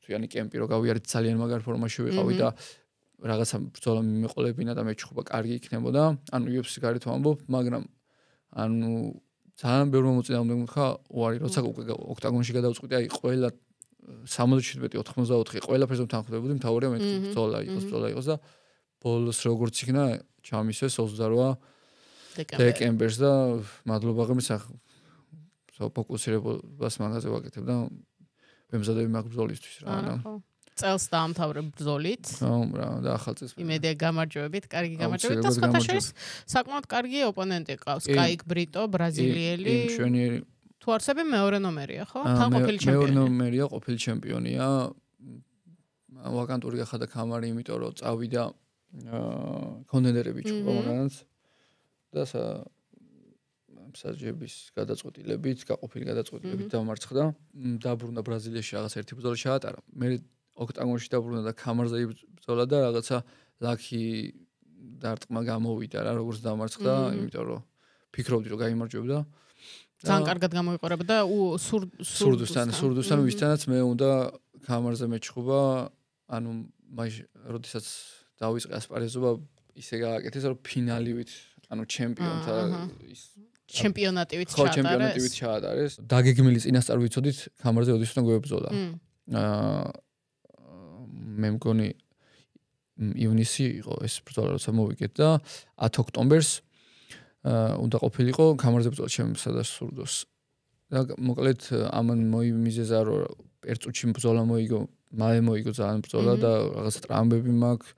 თვიანი კემპი რო გავიარეთ ძალიან მაგარ ფორმაში ვიყავი და რაღაცა ბრძოლა მიმეყოლებინა და მეჩხუბა კარგი იქნებოდა. ანუ UFC-ს გარეთ ვამბობ, მაგრამ ანუ ძალიან ბევრი მოწინააღმდეგე ხა უარი, როცა ოქტაგონში გადავწყვიტე, აი ყველა 77-84 ყველაფერზე ვთანხმდებოდი, მთავარია მეთქი ბრძოლა იყოს და ბოლოს როგორც იქნა, ჩამისვეს 28 დეკემბერს და მადლობა ღმერთს ფოკუსირებას მაგაზე ვაკეთებ და ვემზადები მაგ ბრძოლისთვის რა. წელს დაამთავრე ბრძოლით. რა და ახალ წელს. იმედია გამარჯვებით, კარგი გამარჯვებით და სხვათაშორის საკმაოდ კარგი ოპონენტი ყავს, კაიკ ბრიტო, ბრაზილიელი. მშვენიერი. თუ არსები მეორე ნომერია, ხო? თან ყოფილი ჩემპიონი. მეორე ნომერია, ყოფილი ჩემპიონია. ვაკანტური გახადა კამარი, იმიტომ რომ წავიდა კონტენდერები ჩუქა მაგანაც და საჯების გადაწყვეტილებით, გაყოფილი გადაწყვეტილებით დამარცხდა. დაბრუნდა ბრაზილიაში რაღაც ერთი ბრძოლა ჩაატარა. მე ოქტაგონში დაბრუნდა და კამარზე იბრძოლა და რაღაცა ლაკი დარტყმა გამოვიდა რა, როგორც დამარცხდა, იმიტომ რომ ფიქრობდი რომ გაიმარჯვებდა. ძალიან კარგად გამოიყურებოდა სურდუსთან ვისთანაც მე უნდა კამარზე მეჩხუბა, ანუ როდესაც დავიწყე ასპარეზობა ისე გააკეთეს რომ ფინალივით, ანუ ჩემპიონთა ის ჩემპიონატივით ჩაატარეს. ხო, ჩემპიონატივით ჩაატარეს. დაგეგმილი წინასწარ ვიცოდით კამარზე ოდის უნდა გვებრძოლა. მე მგონი ივნისი იყო ეს ბრძოლა, როცა მოვიგეთ და 10 ოქტომბერს უნდა ყოფილიყო კამარზე ბრძოლა ჩემსა და სურდოს. და მოკლედ ამან მოიმიზეზა რომ ერთ წუთში ბრძოლა მოიგო, მალე მოიგო ძალიან ბრძოლა და რაღაც ტრამბები მაქვს,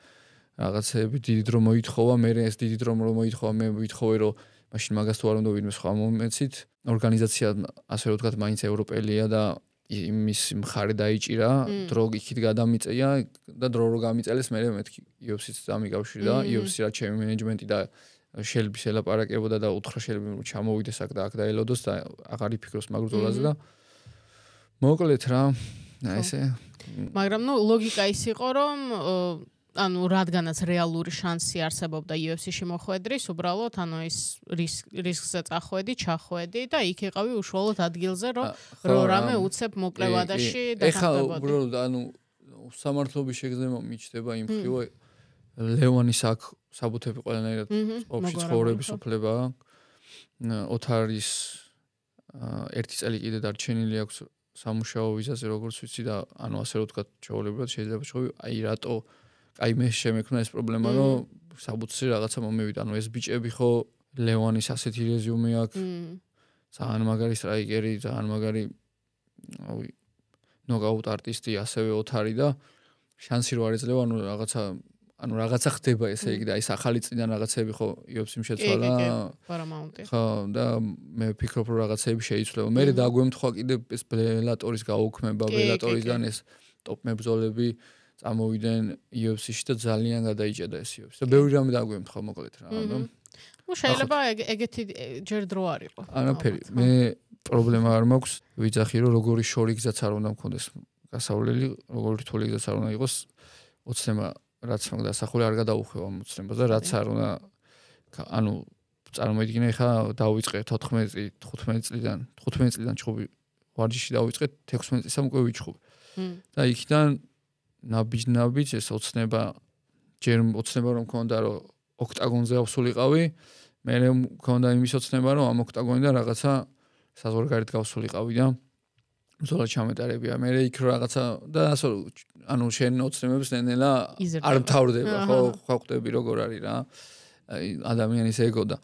რაღაცეები დიდი დრო მოითხოვა, მე ეს დიდი დრო რომ მოითხოვა, მე ვითხოვე რომ მაშინ მაგას თუ არ უნდა ვინმე სხვა მომეცით. ორგანიზაცია ასე რომ ვთქვათ, მაინც ევროპელია და იმის მხარე დაიჭირა, დრო იქით გადამიწია და დრო რო გამიწელეს, მე მეთქი UFC-ს დამიკავშირდა, UFC რა ჩემი მენეჯმენტი და შელბის ელაპარაკებოდა და უთხრა შელბი რომ ჩამოვიდეს აქ და აქ დაელოდოს და აღარ იფიქროს მაგ ბრძოლაზე და მოკლედ რა, ესე. მაგრამ ნუ ლოგიკა ის იყო რომ ანუ რადგანაც რეალური შანსი არსებობდა UFC-ში მოხვედრის, უბრალოდ ანუ ის რისკზე წახვედი, ჩახვედი და იქ იყავი უშუალოდ ადგილზე, რომ რამე უცებ მოკლევადაში დახარდებოდი. ეხლა უბრალოდ ანუ სამართლობის შეგრძნება მიჩნდება იმ ხრივ ლევანის აქ საბუთები ყველანაირად ოფში ცხოვრების უფლება. ოთარის ერთი წელი კიდე დარჩენილი აქვს სამუშაო ვიზაზე, როგორც ვიცი და ანუ ასე რომ ვთქვათ, ჩვეულებრივად შეიძლება შევი, აი რატო აი მე შემექმნა ეს პრობლემა, რომ საბუთში რაღაცა მომევიდა. ანუ ეს ბიჭები ხო ლევანის ასეთი რეზიუმე აქვს. ძალიან მაგარი სტრაიკერი, ძალიან მაგარი ნოკაუტ არტისტი, ასევე ოთარი და შანსი რო არ ეძლევა, ანუ რაღაცა ხდება ესე იგი და ის ახალი წიდან რაღაცები ხო UFC-მ შეცვალა. ხო და მე ვფიქრობ რომ რაღაცები შეიცვლება. მე დაგვემთხვა კიდე ეს ბელატორის გაუქმება, ბელატორისგან ეს ტოპ მებრძოლები წამოვიდნენ UFC-ში და ძალიან გადაიჭედა ეს UFC. და ბევრი რამე დაგვემთხვა მოკლედ რა. ნუ შეიძლება ეგეთი ჯერ დრო არ იყო. არაფერი. მე პრობლემა არ მაქვს, ვიძახი რომ როგორი შორი გზაც არ უნდა მქონდეს გასავლელი, როგორი რთული გზაც არ უნდა იყოს, ოცნება რაც მაგ დასახული არ გადაუხვევა მოცნებას და რაც არ უნდა ანუ წარმოიდგინე ხა დავიწყე 15 წლიდან ჩხუბი ვარჯიში დავიწყე 16 წლისამ უკვე ვიჩხუბი. და იქიდან ნაბიჯ ეს ოცნება ჯერ ოცნება რომ მქონდა რომ ოქტაგონზე ავსულიყავი, მე მქონდა იმის ოცნება რომ ამ ოქტაგონიდან რაღაცა საზღვარგარეთ გავსულიყავი და ბრძოლა ჩამეტარებია. მე იქ რაღაცა და ასე ანუ შენ ოცნებებს ნენელა არ მთავრდება, ხო ხვდები როგორ არის რა. აი ადამიანის ეგო და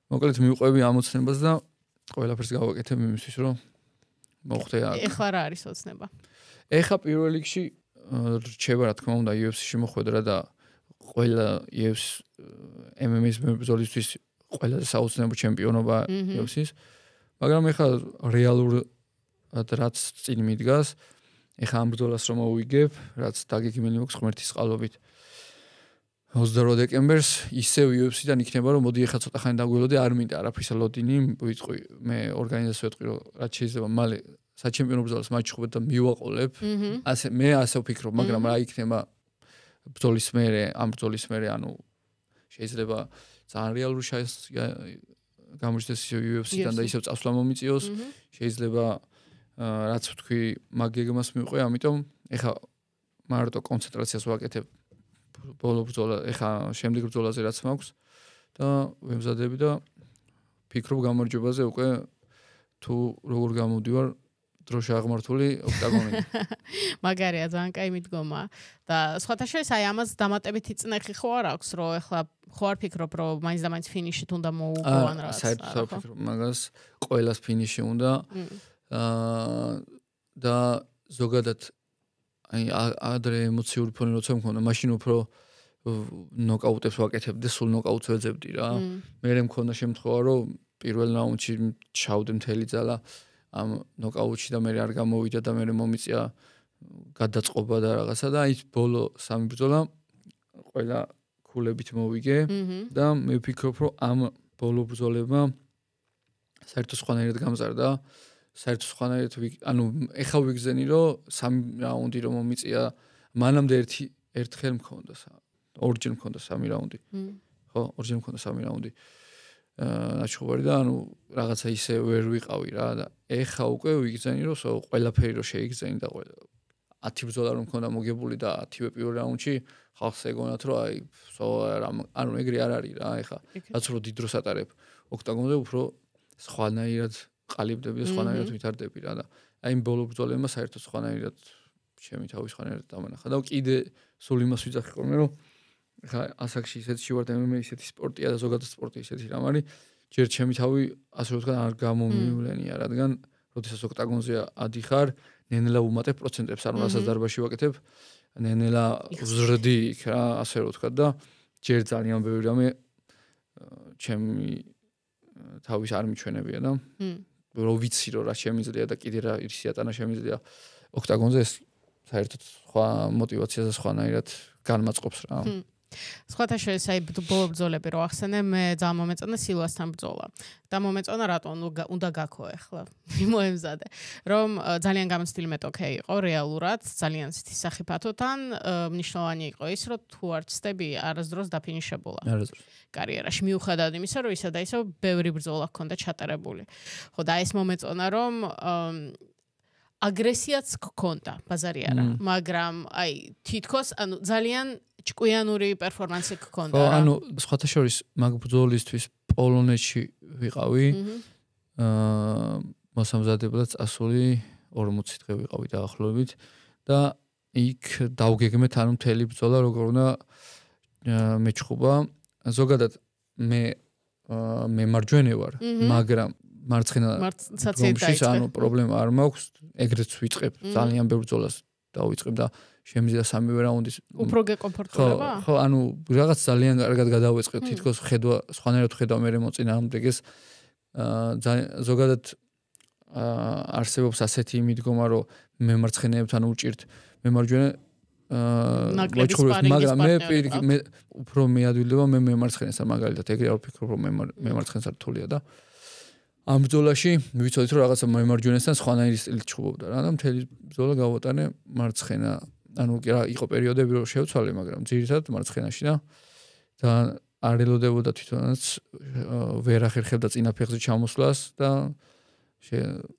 მოკლედ მივყვები ამ ოცნებას და ყველაფერს გავაკეთებ იმისთვის რომ მოხდე აქ. ეხლა რა არის ოცნება? ეხლა პირველ რიგში რჩება რა თქმა უნდა UFC-ში მოხვედრა და ყველა UFC MMA-ის მებრძოლისთვის ყველაზე საოცნებო ჩემპიონობა UFC-ს. მაგრამ ეხლა რეალურად რაც წინ მიდგას, ეხლა ამ ბრძოლას რომ მოვიგებ, რაც დაგეგმილი მაქვს ღმერთის წყალობით. 28 დეკემბერს ისევ UFC-დან იქნება რომ მოდი ეხლა ცოტა ხანი დაგველოდე არ მინდა არაფრისა ლოდინი ვიტყვი მე ორგანიზაცია ვიტყვი რომ რაც შეიძლება მალე საჩემპიონო ბრძოლას მაჩხუბებ და მივაყოლებ ასე მე ასე ვფიქრობ მაგრამ რა იქნება ბრძოლის მერე ამ ბრძოლის მერე ანუ შეიძლება ძალიან რეალური გამოჩნდეს UFC-დან და ისევ წასვლა მომიწიოს შეიძლება რაც ვთქვი მაგ გეგმას მივყვე ამიტომ ეხლა მარტო კონცენტრაციას ვაკეთებ ბოლო ბრძოლა ეხა შემდეგ ბრძოლაზე რაც მაქვს და ვემზადები და ფიქრობ გამარჯვებაზე უკვე თუ როგორ გამოდივარ დროშა აღმართული ოქტაგონი მაგარია ძალიან კაი მიდგომა და სხვათა შორის აი ამას დამატებითი წნეხი ხო არ აქვს რომ ეხლა ხო არ ფიქრობ რომ მაინც და მაინც ფინიშით უნდა მოუგოვან რაღაც საერთოდ არ ფიქრობ მაგას ყველას ფინიში უნდა და ზოგადად აი ადრე ემოციური ფონი როცა მქონდა მაშინ უფრო ნოკაუტებს ვაკეთებდი სულ ნოკაუტს ვეძებდი რა მე მქონდა შემთხვევა რომ პირველ რაუნდში ჩავდე მთელი ძალა ამ ნოკაუტში და მე არ გამოვიდა და მე მომიწია გადაწყობა და რაღაცა და აი ბოლო სამი ბრძოლა ყველა ქულებით მოვიგე და მე ვფიქრობ რომ ამ ბოლო ბრძოლებმა საერთოდ სხვანაირად გამზარდა საერთოდ სხვანაირად ანუ ეხა ვიგზენი რომ სამი რაუნდი რომ მომიწია მანამდე ერთხელ მქონდა ორჯერ მქონდა სამი რაუნდი ხო ორჯერ მქონდა სამი რაუნდი ნაჩხუბარი და ანუ რაღაცა ისე ვერ ვიყავი რა და ეხა უკვე ვიგზენი რომ ყველაფერი რომ შეიგზენი და 10 ბრძოლა რომ მქონდა მოგებული და 10-ვე პირველ რაუნდში ხალხს ეგონათ რომ აი ანუ ეგრე არ არის რა ეხა რაც რომ დიდ დროს ატარებ ოქტაგონზე უფრო სხვანაირად ყალიბდები და სხვანაირად ვითარდები რა და აი იმ ბოლო ბრძოლებმა საერთოდ სხვანაირად ჩემი თავი სხვანაირად დამანახა და კიდე სულ იმას ვიძახი ხოლმე რომ ხა ასაკში ისეთი ვარ და მე ისეთი სპორტია და ზოგადად სპორტი ისეთი რამ არის ჯერ ჩემი თავი ასე რომ ვთქვა არ გამომივლენია რადგან როდესაც ოქტაგონზე ადიხარ ნენელა ვუმატებ პროცენტებს ანუ რასაც დარბაზში ვაკეთებ ნენელა ვზრდი იქ რა ასე რომ ვთქვა და ჯერ ძალიან ბევრი რამე ჩემი თავის არ მიჩვენებია და რომ ვიცი რომ რა შემიძლია და კიდე რა ისი ატანა შემიძლია ოქტაგონზე ეს საერთოდ სხვა мотиваციას და სხვანაირად განმაწყობს რა სხვათა შორის აი ბოლო ბრძოლები რო ახსენე მე ძალიან მომეწონა სილვასთან ბრძოლა და მომეწონა რატომ უნდა გაქო ახლა მოემზადე რომ ძალიან გამოცდილი მეტოქე იყო რეალურად ძალიან ცის სახიფათოთან მნიშვნელოვანი იყო ის რომ თუ არ ცდები არასდროს დაფინიშებულა კარიერაში მიუხედავად იმისა რომ ისა და ისე ბევრი ბრძოლა ჰქონდა ჩატარებული ხო და ეს მომეწონა რომ აგრესიაც ჰქონდა ბაზარი არა მაგრამ აი თითქოს ანუ ძალიან ჭკვიანური პერფორმანსი ჰქონდა რა. ანუ სხვათა შორის მაგ ბრძოლისთვის პოლონეთში ვიყავი. მოსამზადებლად წასული 40 დღე ვიყავი დაახლოებით და იქ დავგეგმეთ ანუ მთელი ბრძოლა როგორ უნდა მეჩხუბა. ზოგადად მე მარჯვენე ვარ, მაგრამ მარცხენა გომში ანუ პრობლემა არ მაქვს, ეგრეც ვიწყებ ძალიან ბევრ ბრძოლას დავიწყებ და შემიძლია სამივე რაუნდის უფრო გეკომფორტულება? ხო, ანუ რაღაც ძალიან კარგად გადავეწყებ, თითქოს ხედვა, სხვანაირად ხედვა მე მოწინააღმდეგეს. ზოგადად არსებობს ასეთი მიდგომა, რომ მე მარცხენეებთან უჭირთ, მე მარჯვენე მაგრამ მე უფრო მეადვილება მე მარცხენესთან მაგალითად ეგრე არ ვფიქრობ რომ მე მარცხენს არ თულია და ამ ბრძოლაში ვიცოდით რომ რაღაცა მე მარჯვენესთან სხვანაირი სტილით ჩხუბობდა რა და მთელი ბრძოლა გავატანე მარცხენა ანუ იყო პერიოდები რომ შევცვალე მაგრამ ძირითადად მარცხენაში და არ ელოდებოდა თვითონაც ვერ ახერხებდა წინა ფეხზე ჩამოსვლას და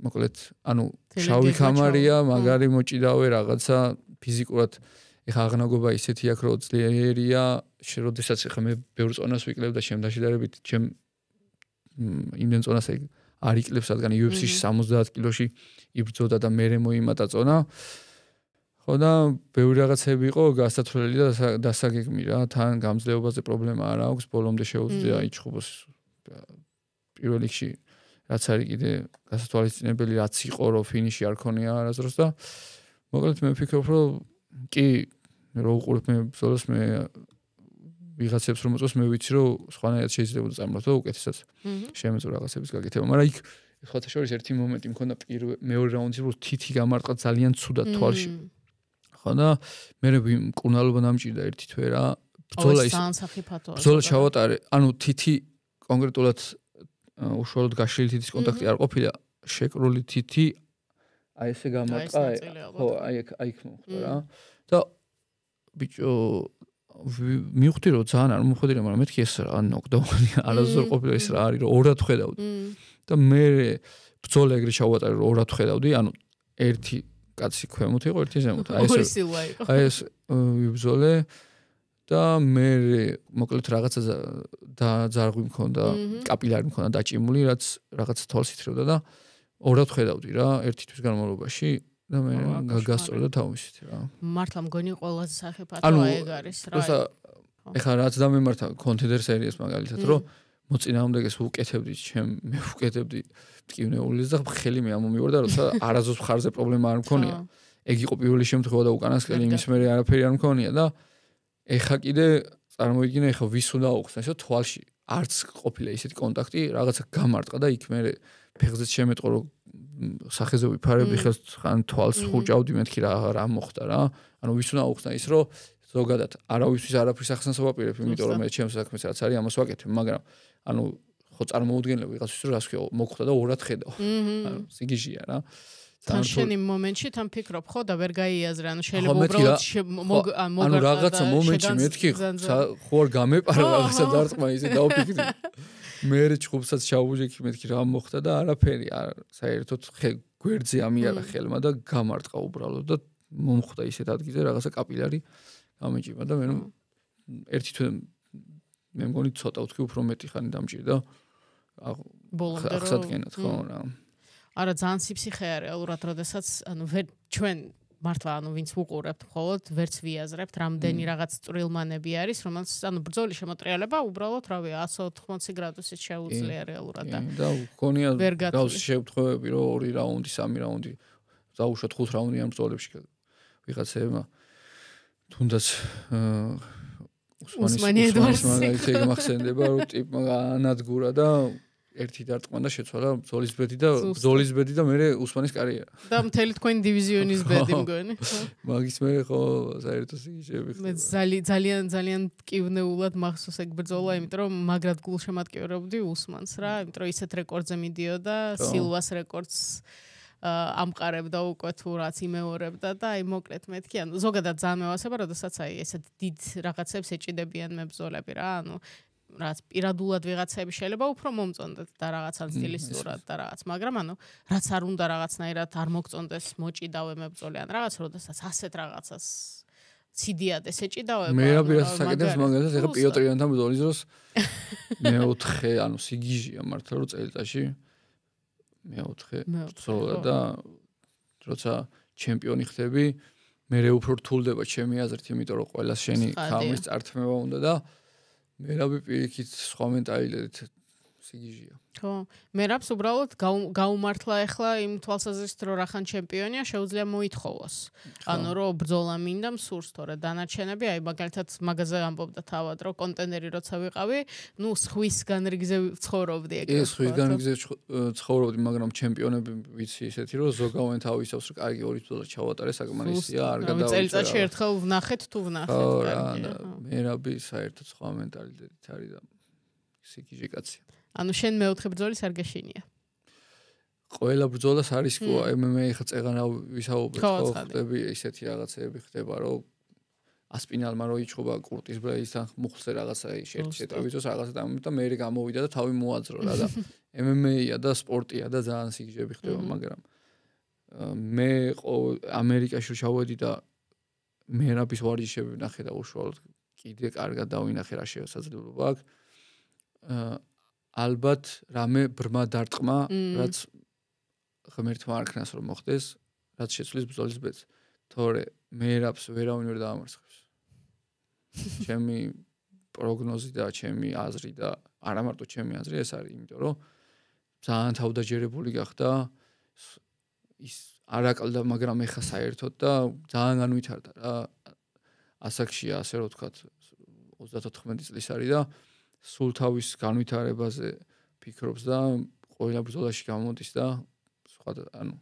მოკლედ ანუ შავი კამარია მაგარი მოჭიდავე რაღაცა ფიზიკურად ეხა აღნაგობა ისეთი აქვს რომ ძლიერია როდესაც ეხა მე ბევრ წონას ვიკლებ და შემდაშედარებით ჩემ იმდენ წონას არ იკლებს რადგან UFC-ში 70 კილოში იბრძოდა და მე მოიმატა წონა ხო და ბევრი რაღაცები იყო გასათვლელი და დასაგეგმი რა თან გამძლეობაზე პრობლემა არ აქვს ბოლომდე შეუძლია იჩხუბოს პირველ რიგში რაც არის კიდე გასათვალისწინებელი რაც იყო რომ ფინიში არ ქონია არასდროს და მოკლედ მე ვფიქრობ რომ კი რო უყურებ მე ბრძოლას მე ვიღაცებს რომ მოწოს მე ვიცი რომ სხვანაირად შეიძლება წარმართო უკეთესად შემეძლო რაღაცების გაკეთება მაგრამ იქ სხვათა შორის ერთი მომენტი მქონდა მეორე რაუნდში რომ თითი გამარტყა ძალიან ცუდად თვალში ხო და მე მკურნალობა დამჭირდა ერთი თვე რა ბრძოლა ის სანსახიფათოა. ბრძოლა ჩავატარე, ანუ თითი კონკრეტულად უშუალოდ გაშლილი თითის კონტაქტი არ ყოფილა, შეკრული თითი აი ესე გამარტყა, ხო, აი იქ მოხდა რა. და ბიჭო მივხვდი რომ ძალიან არ მომხდარა, მაგრამ მეთქი ეს რა ნოკდაუნი არასდროს ყოფილა ეს რა არის რომ ორად ხედავდი. და მე ბრძოლა ეგრე ჩავატარე რომ ორად ხედავდი, ანუ ერთი კაცი ქვემოთ იყო, ერთი ზემოთ. აი ეს ვიბრძოლე და მე მოკლედ რაღაცა ძარღვი მქონდა, კაპილარი მქონდა დაჭიმული, რაც რაღაცა თვალს ითრევდა და ორად ხედავდი რა, ერთი თვის განმავლობაში და მე გასწორდა თავისით რა. მართლა მგონი ყველაზე სახიფათოა ეგ არის რა. ეხლა რაც დამემართა Contender სერიას მაგალითად, რომ მოწინააღმდეგეს მე ვუკეთებდი მტკივნეულის და ხელი მე ამომივარდა, როცა არაზოს მხარზე პრობლემა არ მქონია. ეგ იყო პირველი შემთხვევა და უკანასკნელი იმის მერე არაფერი არ მქონია და ეხა კიდე წარმოიდგინე ეხა ვის უნდა აუხსნა, ისე თვალში არც ყოფილა ისეთი კონტაქტი, რაღაცა გამარტყა და იქ მე ფეხზეც შემეტყო რომ სახეზე ვიფარები ხელს ხან თვალს ხუჭავდი მეთქი რა მოხდა რა. ანუ ვის უნდა აუხსნა ის რომ ზოგადად არავისთვის არაფრის ახსნას ვაპირებ, იმიტომ რომ მე ჩემს საქმეს რაც არის ამას ვაკეთებ, მაგრამ ანუ ხო წარმოუდგენელი ვიღაცისთვის რომ რას ქვია მოხდა და ორად ხედავ. ანუ სიგიჟია რა. თან შენი მომენტში თან ფიქრობ ხო და ვერ გაიაზრე, ანუ შეიძლება უბრალოდ ანუ რაღაცა მომენტში მეთქი ხო არ გამეპარა რაღაცა დარტყმა ისე დავფიქრდი. მე ჩხუბსაც ჩავუჯექი მეთქი რა მოხდა და არაფერი საერთოდ გვერდზე ამიარა ხელმა და გამარტყა უბრალოდ და მომხვდა ისეთ ადგილზე რაღაცა კაპილარი გამეჭიმა და მე ერთი თვე მე მგონი ცოტა ვთქვი უფრო მეტი ხანი დამჭირდა აღსადგენად ხო რა. არა ძალიან სიფსიხე არის რეალურად, როდესაც ანუ ჩვენ მართლა ანუ ვინც ვუყურებთ მხოლოდ ვერც ვიაზრებთ, რამდენი რაღაც წვრილმანები არის, რომელიც ანუ ბრძოლის შემოტრიალება უბრალოდ რავი 180 გრადუსით შეუძლია რეალურად და გქონია გავს შევთხოვები რომ 2 რაუნდი, 3 რაუნდი დაუშვათ 5 რაუნდიან ბრძოლებში ვიღაცებმა თუნდაც უსმანი მაგალითად ეგ მახსენდება რომ ტიპმა ანადგურა და ერთი დარტყმა და შეცვალა ბრძოლის ბედი და მე უსმანის კარიერა. და მთელი თქვენი დივიზიონის ბედი მგონი. მაგის მე ხო საერთოდ სიგიჟეები ხდება. მე ძალიან მტკივნეულად მახსოვს ეგ ბრძოლა, იმიტომ რომ მაგრად გულშემატკივრებდი უსმანს რა, იმიტომ რომ ისეთ რეკორდზე მიდიოდა, სილვას რეკორდს ამყარებდა უკვე თუ რაც იმეორებდა და აი მოკლედ მეთქი, ანუ ზოგადად ძალიან მევასება, როდესაც აი ესეთ დიდ რაღაცებს ეჭიდებიან მებრძოლები რა, ანუ რაც პირადულად ვიღაცები შეიძლება უფრო მომწონდეთ და რაღაცა სტილისტურად და რაღაც, მაგრამ ანუ რაც არ უნდა რაღაცნაირად არ მოგწონდეს მოჭიდავე მებრძოლი ან რაღაც, როდესაც ასეთ რაღაცას ციდიადეს ეჭიდავება. მე რაბირას საკეთებს მაგალითად ეხა პიოტრიანთან ბრძოლის დროს მეოთხე, ანუ სიგიჟია მართლა რომ წელიწადში მეოთხე ბრძოლა და როცა ჩემპიონი ხდები, მე უფრო რთულდება ჩემი აზრით, იმიტომ რომ ყველა შენი ხამის წართმევა უნდა და მე რაბი პირიქით სხვა მენტალიტეტით სიგიჟია. ხო, მე რაბს უბრალოდ გაუმართლა ახლა იმ თვალსაზრისით რომ რახან ჩემპიონია, შეუძლია მოითხოვოს. ანუ რომ ბრძოლა მინდა მსურს, თორე დანარჩენები, აი მაგალითად მაგაზე ამბობდა თავად, რომ კონტენერი როცა ვიყავი, ნუ სხვის განრიგზე ცხოვრობდი ეგრე. ეს ხვის განრიგზე ცხოვრობდი, მაგრამ ჩემპიონები ვიცი ისეთი, რომ ზოგავენ თავისავს რომ კარგი ორი ბრძოლა ჩავატარე, საკმარისია, არ გადავიწერა. წელიწადში ერთხელ ვნახეთ თუ ვნახეთ. მე რაბი საერთოდ სხვა მენტალიტეტით არის და სიგიჟე კაცია. ანუ შენ მეოთხე ბრძოლის არ გეშინია. ყველა ბრძოლას არის ხო, MMA ხა წეღან რა ვისაუბრეთ, ხო, ხდები ისეთი რაღაცები ხდება, რომ ასპინალმა რო იჩხობა კურტის ბრეისთან მუხლზე რაღაცა შეტევიცოს რაღაცა და მე გამოვიდა და თავი მოაძრო რა და MMA-ია და სპორტია და ძალიან სიგიჟები ხდება, მაგრამ მე ამერიკაში ჩავედი და მერაბის ვარჯიშები ვნახე და უშუალოდ კიდე კარგად დავინახე რა შესაძლებლობა აქვს. ალბათ რამე ბრმა დარტყმა, რაც ღმერთმა არ ქნას რომ მოხდეს, რაც შეცვლის ბრძოლის ბედს. თორე მერაბს ვერავინ ვერ დაამარცხებს. ჩემი პროგნოზი და ჩემი აზრი და არა მარტო ჩემი აზრი ეს არის, იმიტომ რომ ძალიან თავდაჯერებული გახდა ის არაკლდა, მაგრამ ეხა საერთოდ და ძალიან განვითარდა რა. ასაკშია, ასე რომ ვთქვათ, 34 წლის არის და სულ თავის განვითარებაზე ფიქრობს და ყველა ბრძოლაში გამოდის და სხვა ანუ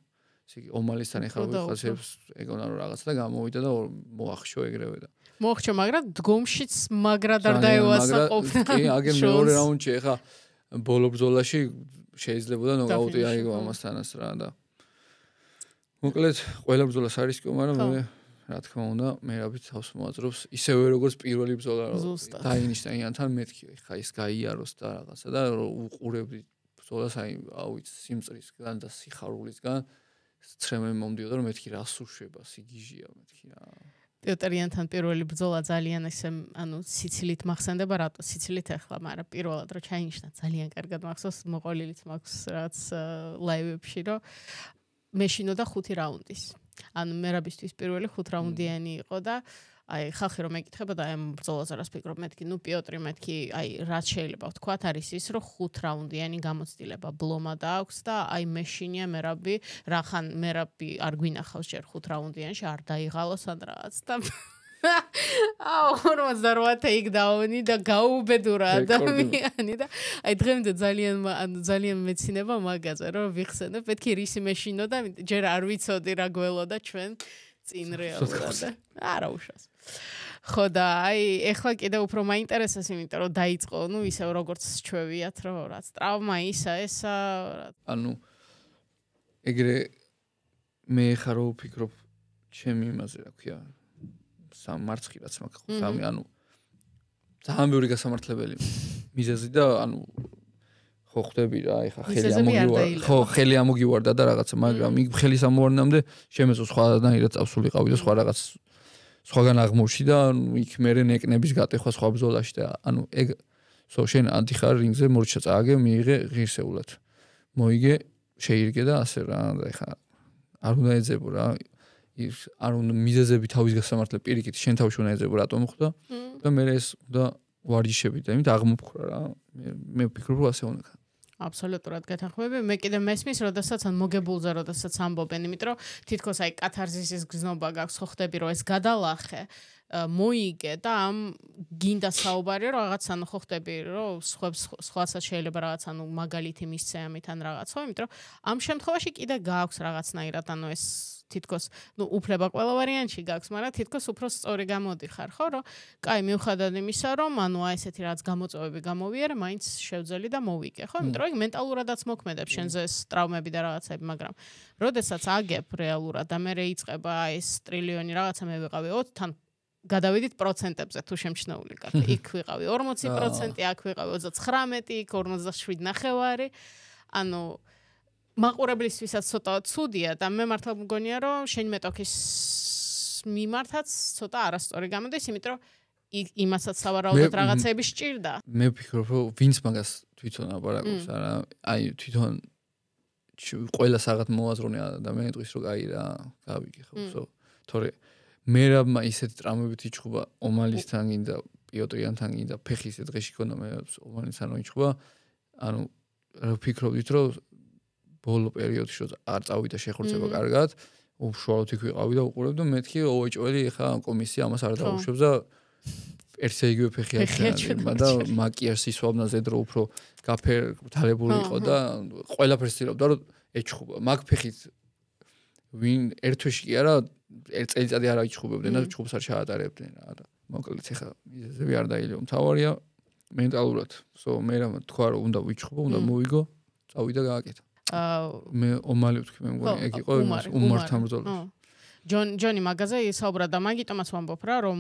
ომალისთან ეხლა ვიხაცებს ეგონა რომ რაღაცა და გამოვიდა და მოახშო ეგრევე და მოახშო მაგრამ დგომშიც მაგრად არ დაევასა ყოფნა კი აგერ მეორე რაუნდში ეხლა ბოლო ბრძოლაში შეიძლებოდა ნოკაუტი აიღო ამასთანაც რა და მოკლედ ყველა ბრძოლას არის კი მაგრამ მე რა თქმა უნდა მერაბი თავს მოაძრობს ისევე როგორც პირველი ბრძოლა დაინიშნა იანთან მეთქი ხა ის გაიაროს და რაღაცა და უყურებდი ბრძოლას აუიც სიმწრისგან და სიხარულისგან ცრემლი მომდიოდა რომ მეთქი რა სუშვება სიგიჟია მეთქი რა პიოტრიანთან პირველი ბრძოლა ძალიან ესე სიცილით მახსენდება რატო სიცილით ახლა მაგრამ პირველად რომ ჩაინიშნა ძალიან კარგად მახსოვს მოყოლილიც მაქვს რაც ლაივებში რომ მეშინოდა 5 რაუნდის მერაბისთვის პირველი 5 რაუნდიანი იყო და აი ხალხი რომ ეკითხებოდა ამ ბრძოლაზე რას ფიქრობ მეთქი პიოტრი მეთქი აი რაც შეიძლება ვთქვათ არის ის რომ 5 რაუნდიანი გამოცდილება ბლომა დააქვს და აი მეშინია მერაბი რახან მერაბი არ გვინახავს ჯერ 5 რაუნდიანში არ დაიღალოს ან რაღაც და 48 ტეიქ დაუნი და გაუბედურა ადამიანი და აი დღემდე ძალიან მეცინება მაგაზე რომ ვიხსენებ მეთქი რისი მეშინოდა ჯერ არ ვიცოდი რა გველოდა ჩვენ წინ რეალურად არა უშავს ხო და აი ეხლა კიდე უფრო მაინტერესებს იმიტომ რომ დაიწყო ისევ როგორც ჩვევიათ რომ რაც ტრავმა ისა ესა ეგრე მე ხარ რო ვფიქრობ ჩემი იმაზე რა ქვია სამარცხი რაც მაქვს სამი ძალიან ბევრი გასამართლებელი მიზეზი და ხო ხდები რა ეხა ხელი ამოგივარდა და რაღაცა მაგრამ იქ ხელის ამოვარდნამდე შემეწო სხვადასხვა წავსულიყავი და სხვა რაღაც სხვაგან აღმოჩი და იქ მერე ნეკნების გატეხვა სხვა ბრძოლაში და ეგ შენ ანტიხარ რინგზე მორჩა წააგე მიიღე ღირსეულად მოიგე შეირგე და ასე რა და ეხა არ უნდა ეძებო რა არ უნდა მიზეზები თავის გასამართლებ პირიქით შენ თავში უნდა ეძებო რატომ ხვდა და მე ეს უნდა ვარჯიშები და იმით აღმოფხრა რა მე ვფიქრობ რომ ასე უნდა აბსოლუტურად გეთანხმები. მე კიდე მესმის, როდესაც ან მოგებულზე, როდესაც ამბობენ, იმიტომ რომ თითქოს აი კათარზისის გზნობა გაქვს, ხო ხდები რომ ეს გადალახე მოიგე და ამ გინდა საუბარი რომ რაღაც ხო ხდები რომ სხვასაც შეიძლება რაღაც მაგალითი მისცე ამით ან რაღაც ხო, იმიტომ რომ ამ შემთხვევაში კიდე გააქვს რაღაცნაირად ეს თითქოს უფლება ყველა ვარიანტში გაქვს, მაგრამ თითქოს უფრო სწორი გამოდიხარ, ხო, რომ კაი მიუხედავად იმისა, რომ ესეთი რაღაც გამოწვევები გამოვიარე, მაინც შევძელი და მოვიგე, ხო? იმიტომ რომ ეგ მენტალურადაც მოქმედებს შენზე ეს ტრავმები და რაღაცები, მაგრამ როდესაც აგებ რეალურად და მე იწყება ეს ტრილიონი რაღაცა მე ვიყავი 20 თან გადავიდით პროცენტებზე თუ შემჩნეული კარტი. იქ ვიყავი 40%, აქ ვიყავი 39, იქ 47.5. მაყურებლისთვისაც ცოტა ცუდია და მე მართლა მგონია რომ შენ მეტოქის მიმართაც ცოტა არასწორი გამოდის, იმიტომ რომ იმასაც სავარაუდოდ რაღაცები სჭირდა. მე ვფიქრობ რომ ვინც მაგას თვითონ აპარაკობს არა, აი თვითონ ყველა საღად მოაზროვნე ადამიანი დღის რომ კაი რა გავიგე ხო, თორე მერაბმა ისეთი ტრამვებით იჭხობა ომალისთან გინდა პიოტრიანთან გინდა ფეხის დღეში ქონდა მე ომალისთან იჭხობა რა ვფიქრობდით რომ ბოლო პერიოდში რომ არ წავიდა შეხორცება კარგად უშუალოდ იქ ვიყავი და უყურებ და მეთქი ოეჭველი ეხა კომისია ამას არ დაუშვებს და ერთსა იგივე ფეხი აქვს და მაკიაჟს ისვამდა ზედრო უფრო გაფერდალებული იყო და ყველაფერს ცდილობდა რომ ეჭხობა მაგ ფეხით ვინ ერთვეში კი არა წელიწადი არ აიჭხუბებდნენ და ჭუბს არ ჩაატარებდნენ რა და მოკლედ ეხა მიზეზები არ დაილიო მთავარია მენტალურად მე რა თქვა რომ უნდა ვიჭხუბო უნდა მოვიგო წავიდა გააკეთა მე ომალი ვთქვი მე მგონი ეგ იყო უმართან ბრძოლა ჯონი მაგაზე საუბრა და მაგიტომაც ვამბობ რა რომ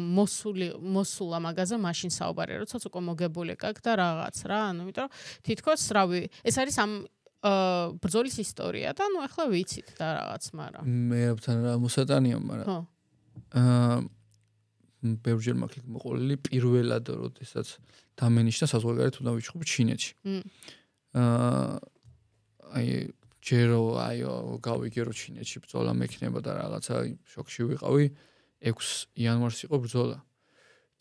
მოსულა მაგაზე მაშინ საუბარი როდესაც უკვე მოგებული კაკ და რაღაც რა იმიტომ რომ თითქოს რავი ეს არის ამ ბრძოლის ისტორია და ახლა ვიცით და რაღაც მაგრამ მე აბთან რა მოსატანია მაგრამ ბევრჯერ მაქვს მოყოლილი პირველად როდესაც დამენიშნა საზღვარგარეთ უნდა ვიჭხობ ჩინეთში აი ჯერო გავიგე რომ ჩინეთში ბრძოლა მექნება და რაღაცა შოქში ვიყავი 6 იანვარს იყო ბრძოლა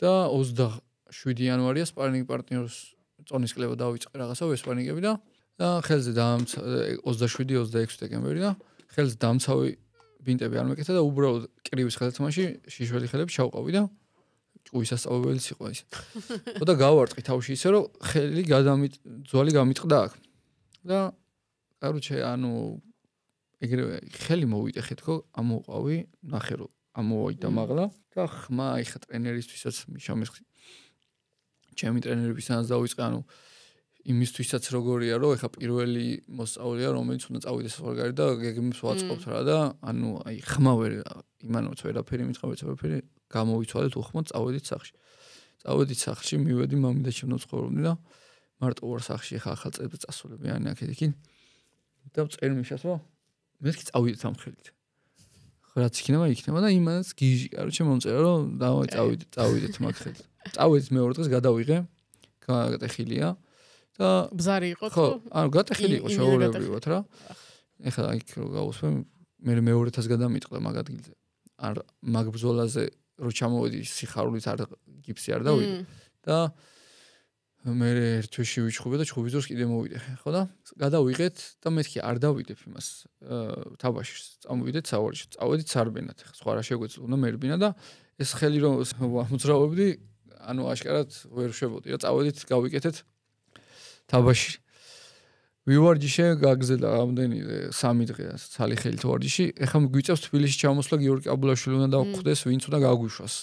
და 27 იანვარია სპარინგ პარტნიორს წონის კლება დავიწყე რაღაცა ვესპარინგები და ხელზე 27-26 დეკემბერი და ხელზე დამცავი ბინტები არ მეკეთა და უბრალოდ კრივის ხელთმაში შიშველი ხელები ჩავყავი და ჭუისასწავლებელიც იყო ის. და გავარტყი თავში ისე რომ ხელი ძვალი გამიტყდა აქ. და კაროჩე ეგრევე ხელი მოვიტეხე თქო, ამოყვავი, ნახე რომ ამოვაიდა მაღლა და ხმა ეხა ტრენერისთვისაც მიშამეს ჩემი ტრენერებისაც დავიწყე, ანუ იმისთვისაც როგორია რომ ეხა პირველი მოსწავლეა რომელიც უნდა წავიდეს ხოლმე და გეგმებს ვაწყობთ რა და ანუ აი ხმა ვერ იმანოც ვერაფერი მითხრა ვერაფერი გამოვიცვალეთ უხმოდ წავედით სახლში. წავედით სახლში, მივედი მამიდა ჩემო ცხოვრობდი და მარტო ვარ სახლში ეხა ახალ წელს წასულები ან აქ-იქ და წერ მიშას რომ მეთქი წავიდეთ ამ ხელით. რაც იქნება და იმას გიჟი, კაროჩე მომწერა რომ დავაი წავიდეთ მაგ ხელით. წავედით მეორე დღეს გადავიღე, გატეხილია და ბზარი იყო ხო, ანუ გატეხილი იყო შეუულებრივად რა. ეხლა იქ რო გავუსვე, მე მეორე დღეს გადამიტყდა მაგ ადგილზე. არ მაგ ბრძოლაზე რო ჩამოვედი სიხარულით არ გიფსი არ დავიდე და მე ერთ თვეში ვიჩხუბე და ჩხუბის დროს კიდე მოვიდე, ხო და გადავიღეთ და მეთქი არ დავიდებ იმას თაბაში წამოვიდეთ სავალში, წავედით სარბენად, ხო სხვა რა შეგვეძლო უნდა მერბინა და ეს ხელი რომ მოძრავებდი, ანუ აშკარად ვერ შვებოდი რა, წავედით გავიკეთეთ თაბაში. ვივარჯიშე გაგზელდა ამდენი 3 დღეა ცალი ხელით ვარჯიში. ეხლა გვიწევს თბილისში ჩამოსვლა გიორგი აბულაშვილი უნდა დავხვდეს, ვინც უნდა გაგვიშვას.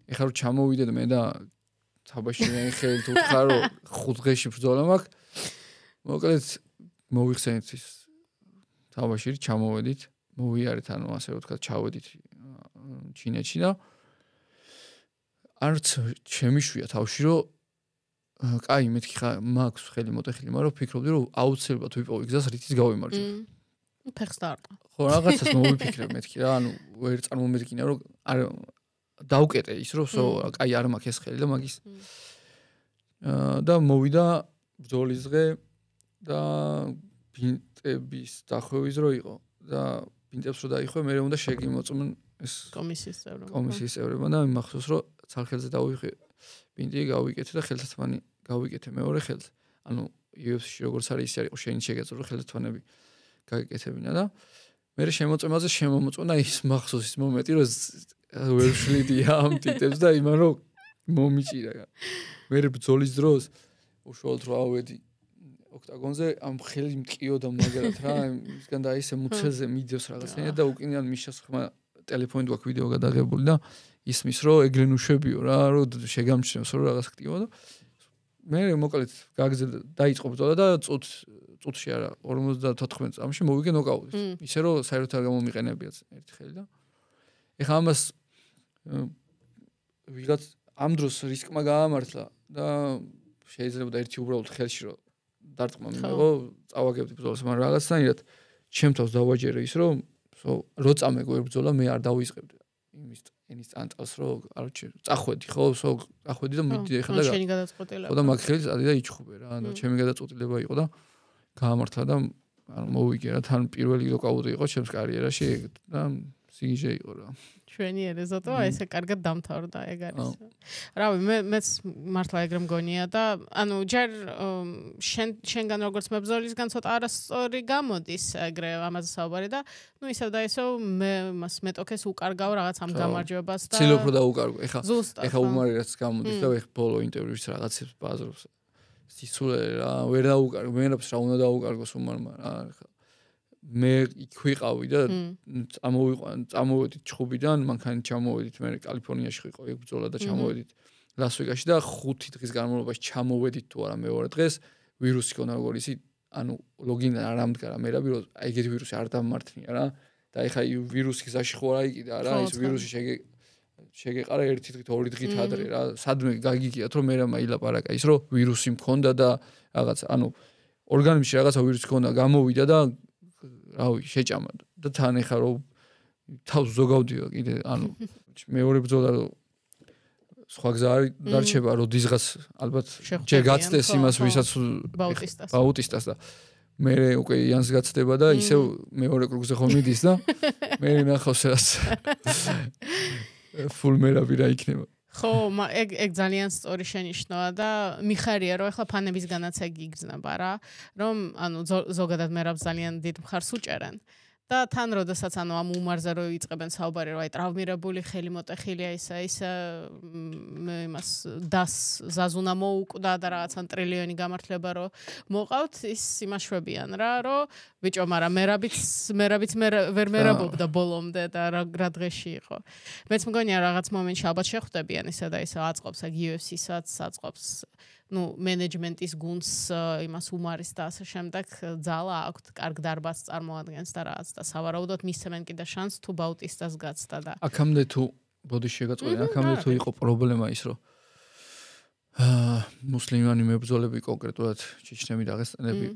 ეხლა რომ ჩამოვიდეთ მე და თაბაში მე ხელით ვთხარ რომ 5 დღეში ბრძოლა მაქვს. მოკლედ მოვიხსენეთ ის თაბაში ჩამოვედით, მოვიარეთ ანუ ასე ვთქვა ჩავედით ჩინეთში და არც ჩემი შვია თავში რომ კაი მეთქი ხა მაქვს ხელი მოტეხილი, მაგრამ ვფიქრობდი რომ აუცილებლად ვიპოვე გზას რითიც გავიმარჯვე. ფეხს დაარტყა. ხო, რაღაცას მოვიფიქრე მეთქი რა, ანუ ვერ წარმომედგინა რომ არ დავუკეტე ის რომ კაი არ მაქვს ეს ხელი და მაგის. და მოვიდა ბრძოლის დღე და ბინტების დახვევის დრო იყო და ბინტებს რო დაიხვე, მე უნდა შეგიმოწმენ ეს კომისიის წევრებმა და მახსოვს რომ ცალხელზე დავიხე ბინტი გავიკეთე და ხელთათმანი გავიკეთე მეორე ხელს. ანუ UFC-ში როგორც არის ისე არის, შენი შეგეწრო ხელთათმანები გაგიკეთებინა და მე შემოწმაზე შემომოწმნა ის მახსოვს ის მომენტი რომ ვერ შლიდი ამ ტიტებს და იმან რომ მომიჭირა. მე ბრძოლის დროს უშუალოდ რა ავედი ოქტაგონზე ამ ხელი მტკიოდა მაგარად რა ისგან და ისე მუცელზე მიდევს რაღაცნაირად და უკინიდან მიშას ხმა ტელეფონით გვაქვს ვიდეო გადაღებული და ისმის რომ ეგრენ უშვებიო რა რომ შეგამჩნევს რომ რაღაც ხტიო და მე მოკლედ გაგზელდა დაიწყო ბრძოლა და წუთში არა 54 წამში მოვიგე ნოკაუტით. ისე რომ საერთოდ არ გამომიყენებიათ ერთი ხელი და ეხლა ამას ვიღაც ამ დროს რისკმა გაამართლა და შეიძლება ერთი უბრალოდ ხელში რომ დარტყმა მიიღო, წავაგებდი ბრძოლას, მაგრამ რაღაცნაირად ჩემ თავს დავაჯერე ის რომ რო წამეგო ერთ ბრძოლა მე არ დავიწყებდი იმის ენის წანწავს რომ არჩე წახვედი ხო წახვედი და მიდი ეხლა და შენი გადაწყვეტილება ხო და მაგ ხელით ადიდა იჩხუბე რა და ჩემი გადაწყვეტილება იყო და გაამართლა და ანუ მოვიგე რა თან პირველი ნოკაუტი იყო ჩემს კარიერაში და სიგიჟე იყო რა ჩვენი ერეზოტო ესე კარგად დამთავრდა ეგ არის. რავი მეც მართლა ეგრე მგონია და ანუ ჯერ შენგან როგორც მებრძოლისგან ცოტა არასწორი გამოდის ეგრე ამაზე საუბარი და ნუ ისევ და ისევ მე მას მეტოქეს უკარგავ რაღაც ამ გამარჯვებას და ცდილობ რომ დაუკარგო. ეხა უმარი რაც გამოდის და ეხ ბოლო ინტერვიუში რაღაცებს ბაზრობს. სისულელე რა ვერ დაუკარგო, მერებს რა უნდა დაუკარგოს უმარმა რა ეხა მე იქ ვიყავი და წამოვედით ჩხუბიდან, მანქანით ჩამოვედით, მე კალიფორნიაში ვიყავ, ეგ ბრძოლა და ჩამოვედით ლას-ვეგასში და 5 დღის განმავლობაში ჩამოვედით თუ არა მეორე დღეს, ვირუსი ქონა როგორ ისი, ანუ ლოგინიდან არ ამდგარა მერაბი, რომ აი ეგეთი ვირუსი არ დამმართნია რა და ეხა ვირუსი გზაში ხო არ აიკიდა რა, ის ვირუსი შეგეყარა 1 დღით, 2 დღით ადრე რა, სადმე გაგიგიათ რომ მერამა ილაპარაკა ის რომ ვირუსი მქონდა და რაღაც, ანუ ორგანიზმში რაღაცა ვირუსი ქონდა, გამოვიდა და რავი, შეჭამა და თან ეხა რომ თავს ზოგავდიო კიდე, ანუ მეორე ბრძოლა რომ სხვა გზა არ დარჩება, რომ დიზღაც ალბათ ჯერ გაცდეს იმას, ვისაც ბაუტისტას და მე უკვე იანს გაცდება და ისევ მეორე კრუგზე ხომ მიდის და მე ნახავს რაც ფულ მერაბი რა იქნება. ხო, ეგ ძალიან სწორი შენიშვნაა და მიხარია რომ ახლა ფანებისგანაც ეგ იგრძნობა რა, რომ ანუ ზოგადად მერაბს ძალიან დიდ მხარს უჭერენ და თან როდესაც ანუ ამ უმარზე რო იწყებენ საუბარი რომ აი ტრავმირებული ხელი მოტეხილია ისა იმას დას ზაზუნა მოუკვდა და რაღაცა ტრილიონი გამართლება რო მოყავთ ის იმაშვებიან რა რომ ბიჭო მაგრამ მერაბიც ვერ მერაბობდა ბოლომდე და რა დღეში იყო მეც მგონია რაღაც მომენტში ალბათ შეხვდებიან ისა და ისა აწყობს ეგ UFC-საც აწყობს მენეჯმენტის გუნდს იმას უმარის და ასე შემდეგ ძალა აქვთ კარგ დარბაზს წარმოადგენს და რაღაც და სავარაუდოდ მისცემენ კიდე შანსს თუ ბაუტისტას გაცდა და აქამდე თუ ბოდიში შეგაწყვეტენ აქამდე თუ იყო პრობლემა ის რომ მუსლიმანი მებრძოლები კონკრეტულად ჩეჩნები და დაღესტანები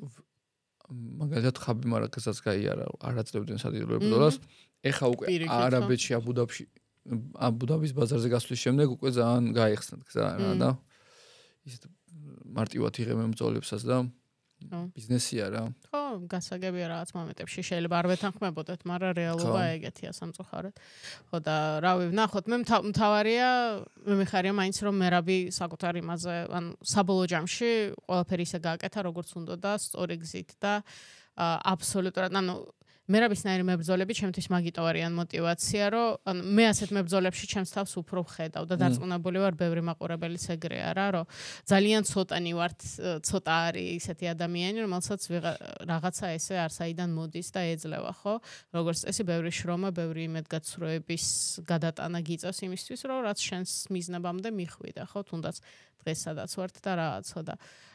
მაგალითად ხაბი მარაკასაც გაიარა არ აძლევდნენ სადიდროებულ ბრძოლას ეხა უკვე არაბეთში აბუდაბის ბაზარზე გასვლის შემდეგ უკვე ძალიან გაიხსნათ გზა რა და ისეთ მარტივად იღებენ ბრძოლებსაც და ბიზნესია რა. ხო, გასაგებია რაღაც მომენტებში შეიძლება არ ვეთანხმებოდეთ, მაგრამ რეალობა ეგეთია სამწუხაროდ. ხო და რავი, ვნახოთ, მე მთავარია, მე მიხარია მაინც რომ მერაბი საკუთარ იმაზე, ან საბოლოო ჯამში ყველაფერი ისე გააკეთა, როგორც უნდა და სწორი გზით და აბსოლუტურად, ანუ მერაბისნაირი მებრძოლები ჩემთვის მაგიტო არიან мотиваცია, რომ მე ასეთ მებრძოლებში ჩემს თავს უფრო ვხედავ და დარწმუნებული ვარ, ბევრი მაყურებელიც ეგრეა რა, რომ ძალიან ცოტანი ვართ, ცოტა არის ისეთი ადამიანი, რომელსაც რაღაცა ესე არსაიდან მოდის და ეძლევა, ხო? როგორც წესი, ბევრი შრომა, ბევრი იმედგაცრუების გადატანა გიწევს იმისთვის, რომ რაც შენს მიზნებამდე მიხვიდა, ხო? თუნდაც დღეს სადაც ვართ და რაღაც, ხო და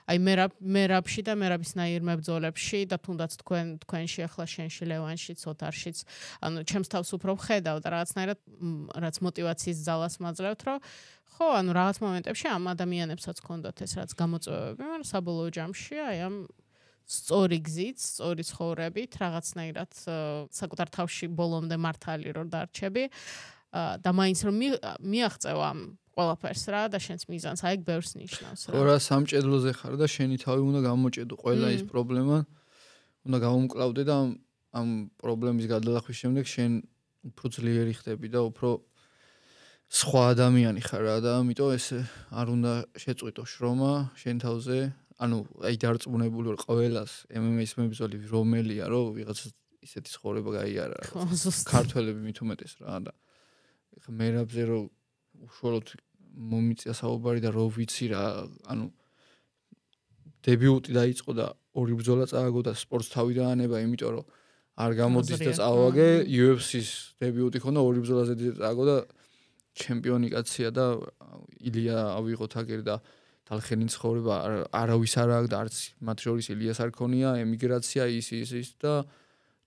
აი მერაბში და მერაბისნაირ მებრძოლებში და თუნდაც თქვენში ახლა შენში ლევანშიც ოთარშიც ანუ ჩემს თავს უფრო ვხედავ და რაღაცნაირად რაც мотиваციის ძალას მაძლევთ რომ ხო ანუ რაღაც მომენტებში ამ ადამიანებსაც ჰქონდათ ეს რაც გამოწვევები მაგრამ საბოლოო ჯამში აი ამ სწორი გზით, სწორი ცხოვრებით რაღაცნაირად საკუთარ თავში ბოლომდე მართალი რომ დარჩები და მაინც რომ მიაღწევ ამ ყველაფერს რა და შენს მიზანს აი ბევრს ნიშნავს რა. ხო რა სამჭედლოზე ხარ და შენი თავი უნდა გამოჭედო ყველა ის პრობლემა უნდა გამომკლავდე და ამ პრობლემის გადალახვის შემდეგ შენ უფრო ძლიერი ხდები და უფრო სხვა ადამიანი ხარ რა და ამიტომ ეს არ უნდა შეწყვიტო შრომა შენ თავზე ანუ აი დარწმუნებული ვარ ყველას MMA-ის მებრძოლი რომელია რომ ვიღაცა ისეთი ცხოვრება გაიარა ქართველები მით უმეტეს რა და ეხა მერაბზე რომ უშუალოდ მომიწია საუბარი და რო ვიცი რა ანუ დებიუტი დაიწყო და ორი ბრძოლა წააგო და სპორტს თავი დაანება იმიტომ რომ არ გამოდის და წავაგე UFC-ს დებიუტი ხონდა ორი ბრძოლაზე წააგო და ჩემპიონი კაცია და ილია ავიღო თაგერი და თალხენის ცხოვრება არავის არ აქვს და არც მათ შორის ილიას არ ქონია ემიგრაცია ის და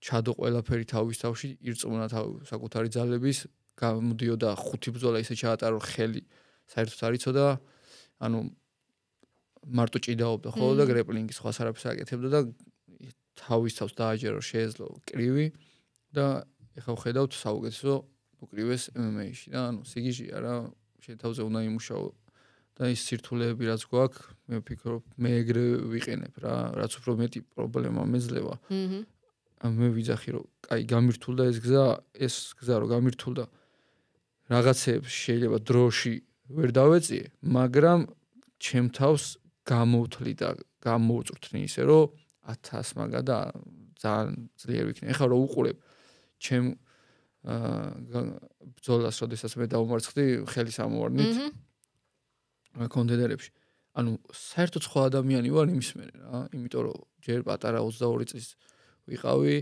ჩადო ყველაფერი თავის თავში ირწმუნა საკუთარი ძალების გამოდიოდა 5 ბრძოლა ისე ჩაატარო ხელი საერთოდ არ იცოდა ანუ მარტო ჭიდაობდა ხო და გრეპლინგის სხვას არაფერს აკეთებდა და თავის თავს დააჯერო შეეძლო კრივი და ეხლა ვხედავთ საუკეთესო უკრივეს MMA-ში და ანუ სიგიჟია რა შენ თავზე უნდა იმუშაო და ის სირთულეები რაც გვაქვს მე ვფიქრობ მე ეგრე ვიყენებ რა რაც უფრო მეტი პრობლემა მეძლევა მე ვიძახი რომ კაი გამირთულდა ეს გზა რომ გამირთულდა რაღაცებს შეიძლება დროში ვერ დავეწიე მაგრამ ჩემ თავს გამოვთლი და გამოვწვრთნი ისე რომ 1000 მაგა და ძალიან ძლიერ ვიქნე ეხლა რომ უყურებ ჩემ ბრძოლას როდესაც მე დავმარცხდი ხელის ამოვარდნით კონდენერებში ანუ საერთოდ სხვა ადამიანი ვარ იმის მერე რა იმიტომ რომ ჯერ პატარა 22 წლის ვიყავი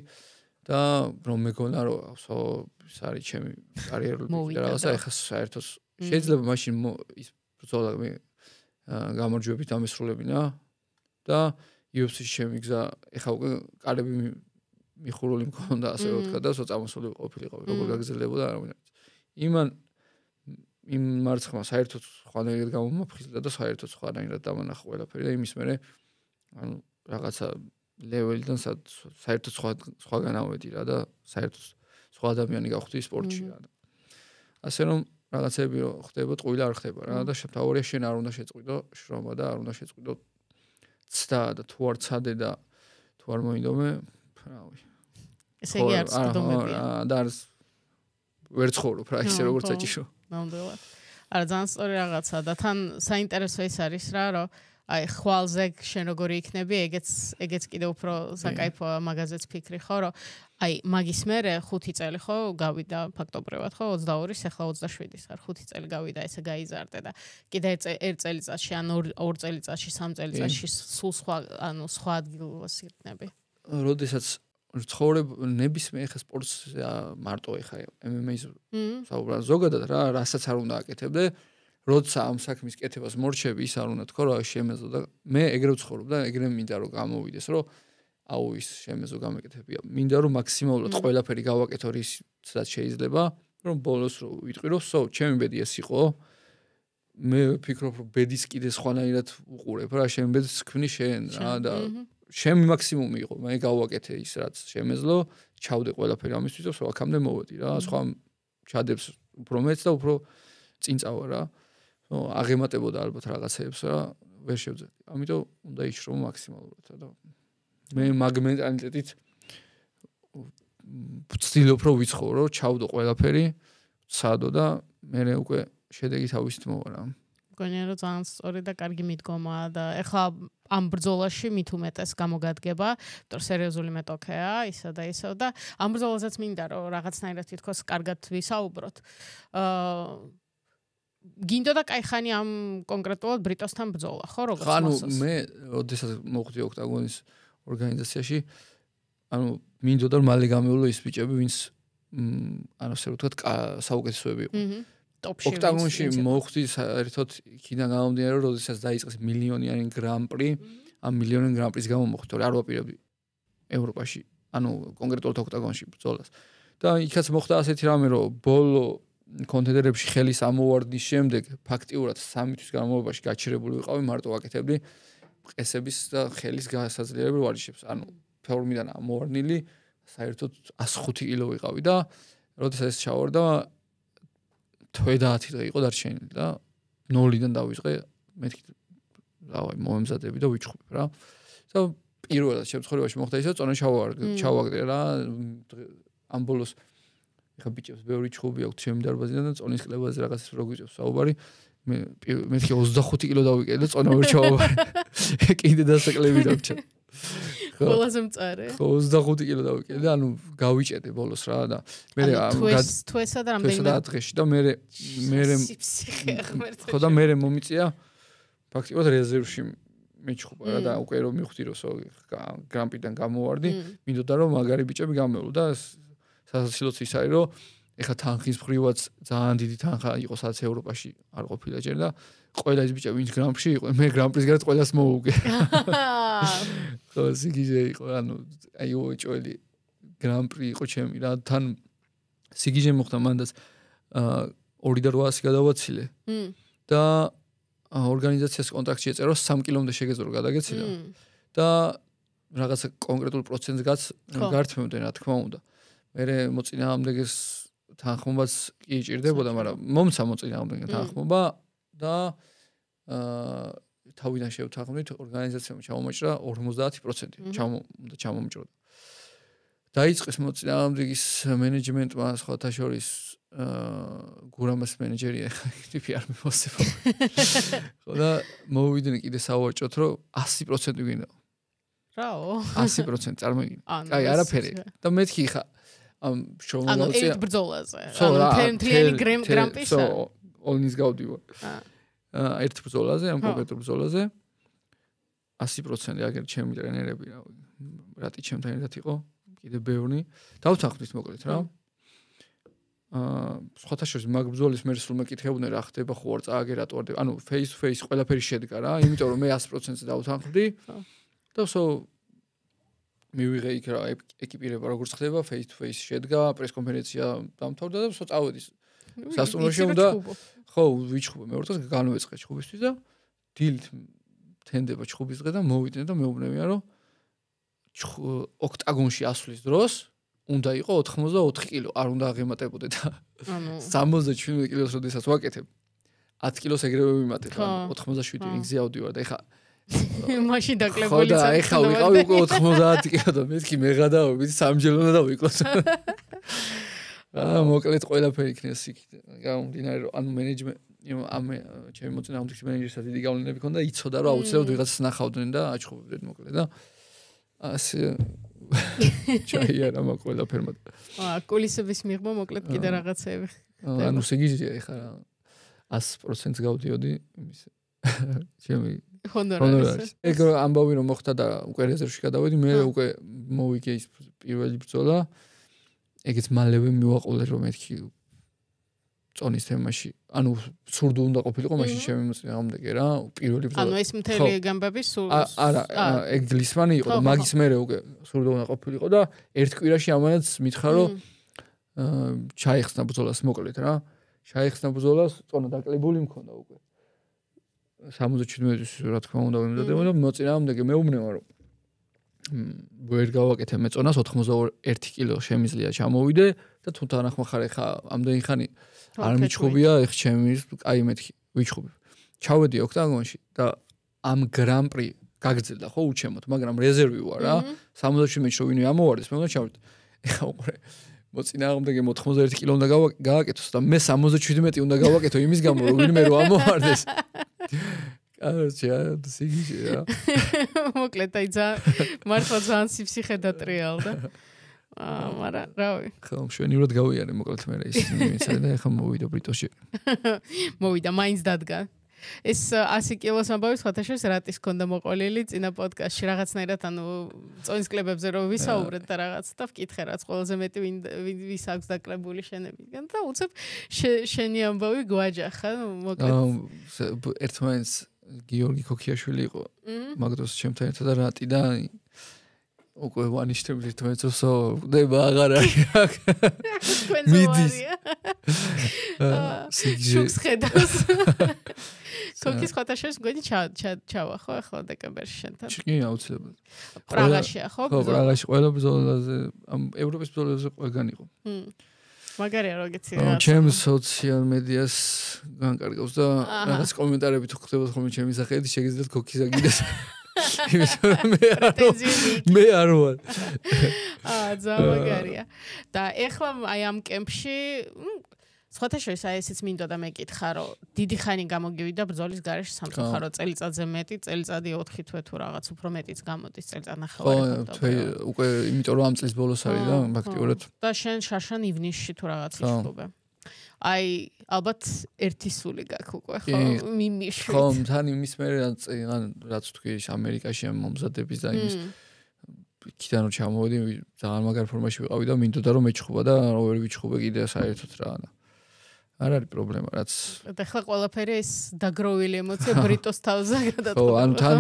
და რომ მეგონა რომ ის არის ჩემი კარიერული და რაღაცა ეხლა საერთოდ შეიძლება მაშინ ის ბრძოლა მე გამარჯვებით ამესრულებინა და UFC-ში ჩემი გზა ეხლა უკვე კარები მიხურული მქონდა ასე ვთქვა და წამოსული ყოფილიყო როგორ გაგზელებოდა არ ვიცი იმან იმ მარცხმა საერთოდ სხვანაირად გამომაფხიზდა და საერთოდ სხვანაირად დამანახა ყველაფერი და იმის მერე ანუ რაღაცა ლეველიდან საერთოდ სხვაგან ავედი რა და საერთოდ სხვა ადამიანი გავხდი სპორტში რა და ასე რომ რაღაცები რო ხდება ტყუილა არ ხდება რა და თავარია შენ არ უნდა შეწყვიტო შრომა და არ უნდა შეწყვიტო ცდა და თუ არ ცადე და თუ არ მოინდომე რავი ესე იგი არ ცდომებია და არ ვერ ცხოვრობ რა ისე როგორც საჭირო ნამდვილად არა ძალიან სწორი რაღაცა და თან საინტერესო ის არის რა რომ აი ხვალზე შენ როგორი იქნები, ეგეც კიდე უფრო საკაიფოა მაგაზეც ფიქრი ხო, რომ აი მაგის მერე 5 წელი ხო გავიდა ფაქტობრივად ხო 22-ის ახლა 27-ის ხარ 5 წელი გავიდა ესე გაიზარდე და კიდე ერთ წელიწადში ან 2 წელიწადში 3 წელიწადში სულ სხვა ანუ სხვა ადგილას იქნები. როდესაც ცხოვრებ ნებისმიერ ხა სპორტს მარტო ეხა MMA-ს საუბრობ ზოგადად რასაც არ უნდა აკეთებდე როცა ამ საქმის კეთებას მორჩები ის არ უნდა თქო რა შემეძლო და მე ეგრე ვცხოვრობ და ეგრე მინდა რომ გამოვიდეს რომ აუ ის შემეძლო გამეკეთებია მინდა რომ მაქსიმალურად ყველაფერი გავაკეთო რისაც შეიძლება რომ ბოლოს რომ ვიტყვი რომ ჩემი ბედი ეს იყო მე ვფიქრობ რომ ბედის კიდე სხვანაირად უყურებ რა ჩემი ბედს თქვი შენ რა და ჩემი მაქსიმუმი იყო მე გავაკეთე ის რაც შემეძლო ჩავდე ყველაფერი ამისთვის რომ აქამდე მოვედი რა სხვა ჩადებს უფრო მეც და უფრო წინ წავა რა აღემატებოდა ალბათ რაღაცეებს რა ვერ შევძლებდი ამიტომ უნდა იშრო მაქსიმალურად და მე მაგ მენტალიტეტით ვცდილობ რომ ვიცხოვრო ჩავდო ყველაფერი სადო და მე უკვე შედეგი თავისით მოვა რა მგონია რომ ძალიან სწორი და კარგი მიდგომაა და ეხლა ამ ბრძოლაში მით უმეტეს გამოგადგება, იმიტომ სერიოზული მეტოქეა, ისა და ისო და ამ ბრძოლაზეც მინდა რომ რაღაცნაირად თითქოს კარგად ვისაუბროთ. გინდოდა კაი ხანი ამ კონკრეტულად ბრიტოსთან ბრძოლა, ხო, როგორც მოსოს? ანუ მე, როდესაც მოვხდი ოქტაგონის ორგანიზაციაში, ანუ მინდოდა რომ მალე გამეულო ის ბიჭები, ვინც ანუ ასე ვთქვათ, საუკეთესოები იყო. ოქტაგონში მოვხდი საერთოდ იქიდან გამომდინარე რომ როდესაც დაიწყეს მილიონიანი გრან-პრი, ამ მილიონიანი გრან-პრის გამო მოხდა, რომ არ ვაპირებდი ევროპაში, ანუ კონკრეტულად ოქტაგონში ბრძოლას. და იქაც მოხდა ასეთი რამე, რომ ბოლო კონტენდერებში ხელის ამოვარდნის შემდეგ ფაქტიურად 3 თვის განმავლობაში გაჩერებული ვიყავი, მარტო ვაკეთებდი ყესების და ხელის გასაძლიერებელ ვარჯიშებს. ანუ ფორმიდან ამოვარდნილი საერთოდ 105 კილო ვიყავი და როდესაც ეს ჩავარდა 12 დღე იყო დარჩენილი და 0-დან დავიწყე მეთქი დავაი მომემზადები და ვიჩხუბებ რა. და პირველად შემთხვევაში მოხდა ისე წონა ჩავაგდე რა ამ ბოლოს ეხა ბიჭებს ბევრი ჩხუბი აქვს ჩემი დარბაზიდან და წონის კლებაზე რაღაცას რო გვიწევს საუბარი მე მეთქი 25 კილო დავიკიდე და წონა ვერ ჩავაბარე. კიდე დასაკლები დაგჭა. ყველაზე მწარე. 25 კილო დავიკიდე, ანუ გავიჭედე ბოლოს რა და მე თვესა და რამდენიმე დღეში და მე ხო და მე მომიწია ფაქტიურად რეზერვში მეჩხუბა რა და უკვე რომ მივხვდი რომ გრან-პრიდან გამოვარდი, მინდოდა რომ მაგარი ბიჭები გამევლო და სასაცილოც ის არის რომ ეხა თანხის მხრივაც ძალიან დიდი თანხა იყო სადაც ევროპაში არ ყოფილა ჯერ და ყველა ის ბიჭები ვინც გრან-პრში იყო მე გრან-პრის გარეთ ყველას მოუგე. ხო სიგიჟე იყო ანუ აი ოჭველი გრან-პრი იყო ჩემი რა თან სიგიჟე მოხდა მანდაც 2.800 გადავაცილე და ორგანიზაციას კონტრაქტი ეწერო 3 კილომდე შეგეძლო რომ გადაგეცილა და რაღაცა კონკრეტულ პროცენტს გართმევდნენ რა თქმა უნდა მე მოწინააღმდეგეს თანხმობაც კი ჭირდებოდა მაგრამ მომცა მოწინააღმდეგე თანხმობა და თავიდან შევთანხმდით ორგანიზაციამ ჩამომაჭრა 50% ჩამომჭროდა. დაიწყეს მოწინააღმდეგის მენეჯმენტმა სხვათა შორის გურამას მენეჯერია ტიპი არ მიმოსება. ხო და მოვიდნენ კიდე სავაჭროთ რომ 100% გინდა. რაო? 100% წარმოგიდგენთ. აი არაფერი. და მეთქი ხა ამ შრომაზე ერთ ბრძოლაზე. ანუ მთლიანი გრან-პრისა. ოლნის გავდივარ. ერთ ბრძოლაზე, ამ კონკრეტულ ბრძოლაზე 100% აგერ ჩემი ტრენერები რა რატი ჩემთან ერთად იყო, კიდე ბევრი. დავთანხმდით მოკლედ რა. სხვათა შორის მაგ ბრძოლის მე სულ მეკითხებოდნენ რა ხდება ხო არ წააგე რატო არ ანუ face to face ყველაფერი შედგა რა, იმიტომ რომ მე 100%-ზე დავთანხმდი. და მივიღე იქ რა ეკიპირება როგორც ხდება, face to face შედგა, პრეს კონფერენცია დამთავრდა და წავედი. სასტუმროში უნდა ხო ვიჩხუბე მეორდღეს განვეწყე ჩხუბისთვის და დილით თენდება ჩხუბის დღე და მოვიდნენ და მეუბნებიან რომ ოქტაგონში ასვლის დროს უნდა იყო 84 კილო არ უნდა აღემატებოდე და ანუ 77 კილოს როდესაც ვაკეთებ 10 კილოს ეგრევე ვიმატებ ანუ 87 რინგზე ავდივარ და ეხა მაშინ დაკლებული და ეხა ვიყავი უკვე 90 კილო და მეთქი მეღადაობით სამჯერ უნდა დავიკლოს. მოკლედ ყველაფერი იქნეს იქ გამომდინარე რომ ანუ ამ ჩემი მოწინააღმდეგის მენეჯერსაც დიდი გავლენები ჰქონდა, იცოდა რომ აუცილებლად ვიღაცას ნახავდნენ და აჩხუბებდნენ მოკლედ და ასე ჩაიარა მაგ ყველაფერმა. კულისების მიღმა მოკლედ კიდე რაღაცეები. ანუ სიგიზია ეხლა 100% გავდიოდი იმის ჩემი ჰონორარის. ეგ ამბავი რომ მოხდა და უკვე რეზერვში გადავედი, მე უკვე მოვიგე ის პირველი ბრძოლა. ეგეც მალევე მივაყოლე რომ მეთქი წონის თემაში. ანუ სურდო უნდა ყოფილიყო მაშინ ჩემი მოწინააღმდეგე რა, პირველი ბრძოლა. ანუ ეს მთელი გამბები სულ არა, ეგ გლისმანი იყო და მაგის მერე უკვე სურდო უნდა ყოფილიყო და ერთ კვირაში ამანაც მითხრა რომ ჩაიხსნა ბრძოლას მოკლედ რა. ჩაიხსნა ბრძოლას, წონა დაკლებული მქონდა უკვე. 77-ის რა თქმა უნდა ვიმზადებოდა და მოწინააღმდეგე მეუბნება რომ ვერ გავაკეთე მე წონას 91 კილო შემიძლია ჩამოვიდე და თუ თანახმახარ ხა ამდენი ხანი არ მიჩხუბია ეხ ჩემი აი მეთქი ვიჩხუბებ. ჩავედი ოქტაგონში და ამ გრან-პრი გაგრძელდა ხო უჩემოთ, მაგრამ რეზერვი ვარ რა. 77-ში რომ ვინმე ამოვარდეს, მე უნდა ჩავდე. ეხა უყურე მოწინააღმდეგე 91 კილო უნდა გააკეთოს და მე 77 უნდა გავაკეთო იმის გამო რომ ვინმე რომ ამოვარდეს. კაროჩე, სიგიჟე რა. მოკლედ აი მართლა ძალიან სიფსიხე დატრიალდა. მაგრამ რავი. ხო, მშვენივრად გავიარე მოკლედ მე ის იმისა და ეხლა მოვიდა ბრიტოში. მოვიდა, მაინც დადგა. ეს 100 კილოს ამბავი სხვათა შორის რატის ქონდა მოყოლილი წინა პოდკასტში რაღაცნაირად ანუ წონის კლებებზე რომ ვისაუბრეთ და რაღაც და ვკითხე რაც ყველაზე მეტი ვის აქვს დაკლებული შენებიდან და უცებ შენი ამბავი გვაჯახა მოკლედ ერთმანეთს გიორგი ქოქიაშვილი იყო მაგდროს ჩემთან ერთად და რატი და უკვე ვანიშნებს ერთმანეთს ოსო ხდება აღარ არის მიდის შუქს ხედავს თოქის ხოთა შეს გვენი ჩავა ხო ახლა დეკემბერში შენთან კი აუცილებლად პრაღაშია ხო ხო პრაღაში ყველა ბრძოლაზე ამ ევროპის ბრძოლებზე ყველგან იყო მაგარია როგეცი რა ჩემს სოციალ მედიას განკარგავს და რაღაც კომენტარები თუ ხდება ხოლმე ჩემი სახელით შეგიძლიათ ქოქიზა გიდეს მე არ ვარ ზამაგარია და ეხლა აი ამ კემპში სხვათა შორის აი ესეც მინდოდა მეკითხა რომ დიდი ხანი გამოგივიდა ბრძოლის გარეშე სამწუხარო წელიწადზე მეტი წელიწადი 4 თვე თუ რაღაც უფრო მეტიც გამოდის წელიწადნახევარი ხო უკვე იმიტომ რომ ამ წლის ბოლოს არის და ფაქტიურად და შენ შარშან ივნისში თუ რაღაც იშუბე აი ალბათ ერთი სული გაქვს უკვე ხო მიმიშვით ხო თან იმის მე რაც თქვი ამერიკაში ამ მომზადების და იმის კიდე რომ ჩამოვედი ძალიან მაგარ ფორმაში ვიყავი და მინდოდა რომ მეჩხუბა და ვერ ვიჩხუბე კიდე საერთოდ რა არ არის პრობლემა რაც და ახლა ყველაფერი ეს დაგროვილი ემოცია ბრიტოს თავზე გადაწყდა ხო ანუ თან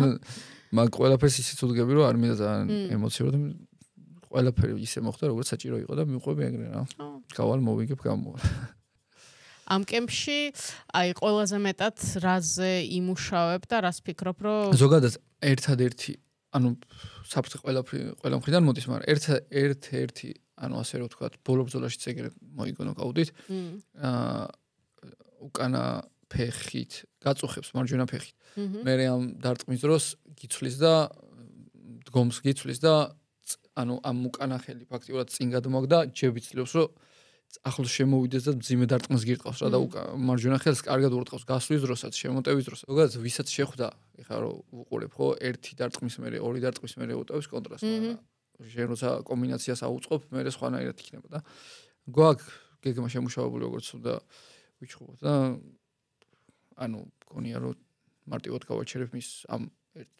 მაგ ყველაფერს ისიც უდგები რომ არ მინდა ძალიან ემოციურად ყველაფერი ისე მოხდა როგორც საჭირო იყო და მიყვები ეგრე რა გავალ მოვიგებ გამოვალ ამ კემპში აი ყველაზე მეტად რაზე იმუშავებ და რას ფიქრობ რომ ზოგადად ერთადერთი ანუ საფრთხე ყველა მხრიდან მოდის მაგრამ ერთ-ერთი ანუ ასე რომ ვთქვათ ბოლო ბრძოლაშიც ეგრე მოიგო ნოკაუტით უკანა ფეხით გაწუხებს მარჯვენა ფეხით მე ამ დარტყმის დროს გიცვლის და დგომს გიცვლის და ანუ ამ უკანა ხელი ფაქტიურად წინ გადმოგდა ჯები ცდილობს რომ ახლოს შემოვიდეს და ძიმე დარტყმას გირყავს რა და მარჯვენა ხელს კარგად ურტყავს გასვლის დროსაც შემოტევის დროს ზოგადად ვისაც შეხვდა ეხლა რომ უყურებ ხო ერთი დარტყმის მერე ორი დარტყმის მერე უტევს კონტრასტს მაგრამ შენ როცა კომბინაციას აუწყობ მე სხვანაირად იქნება და გვაქვს გეგმა შემუშავებული როგორც უნდა ვიჩხუბოთ და ანუ მგონია რომ მარტივად გავაჩერებ მის ამ ერთ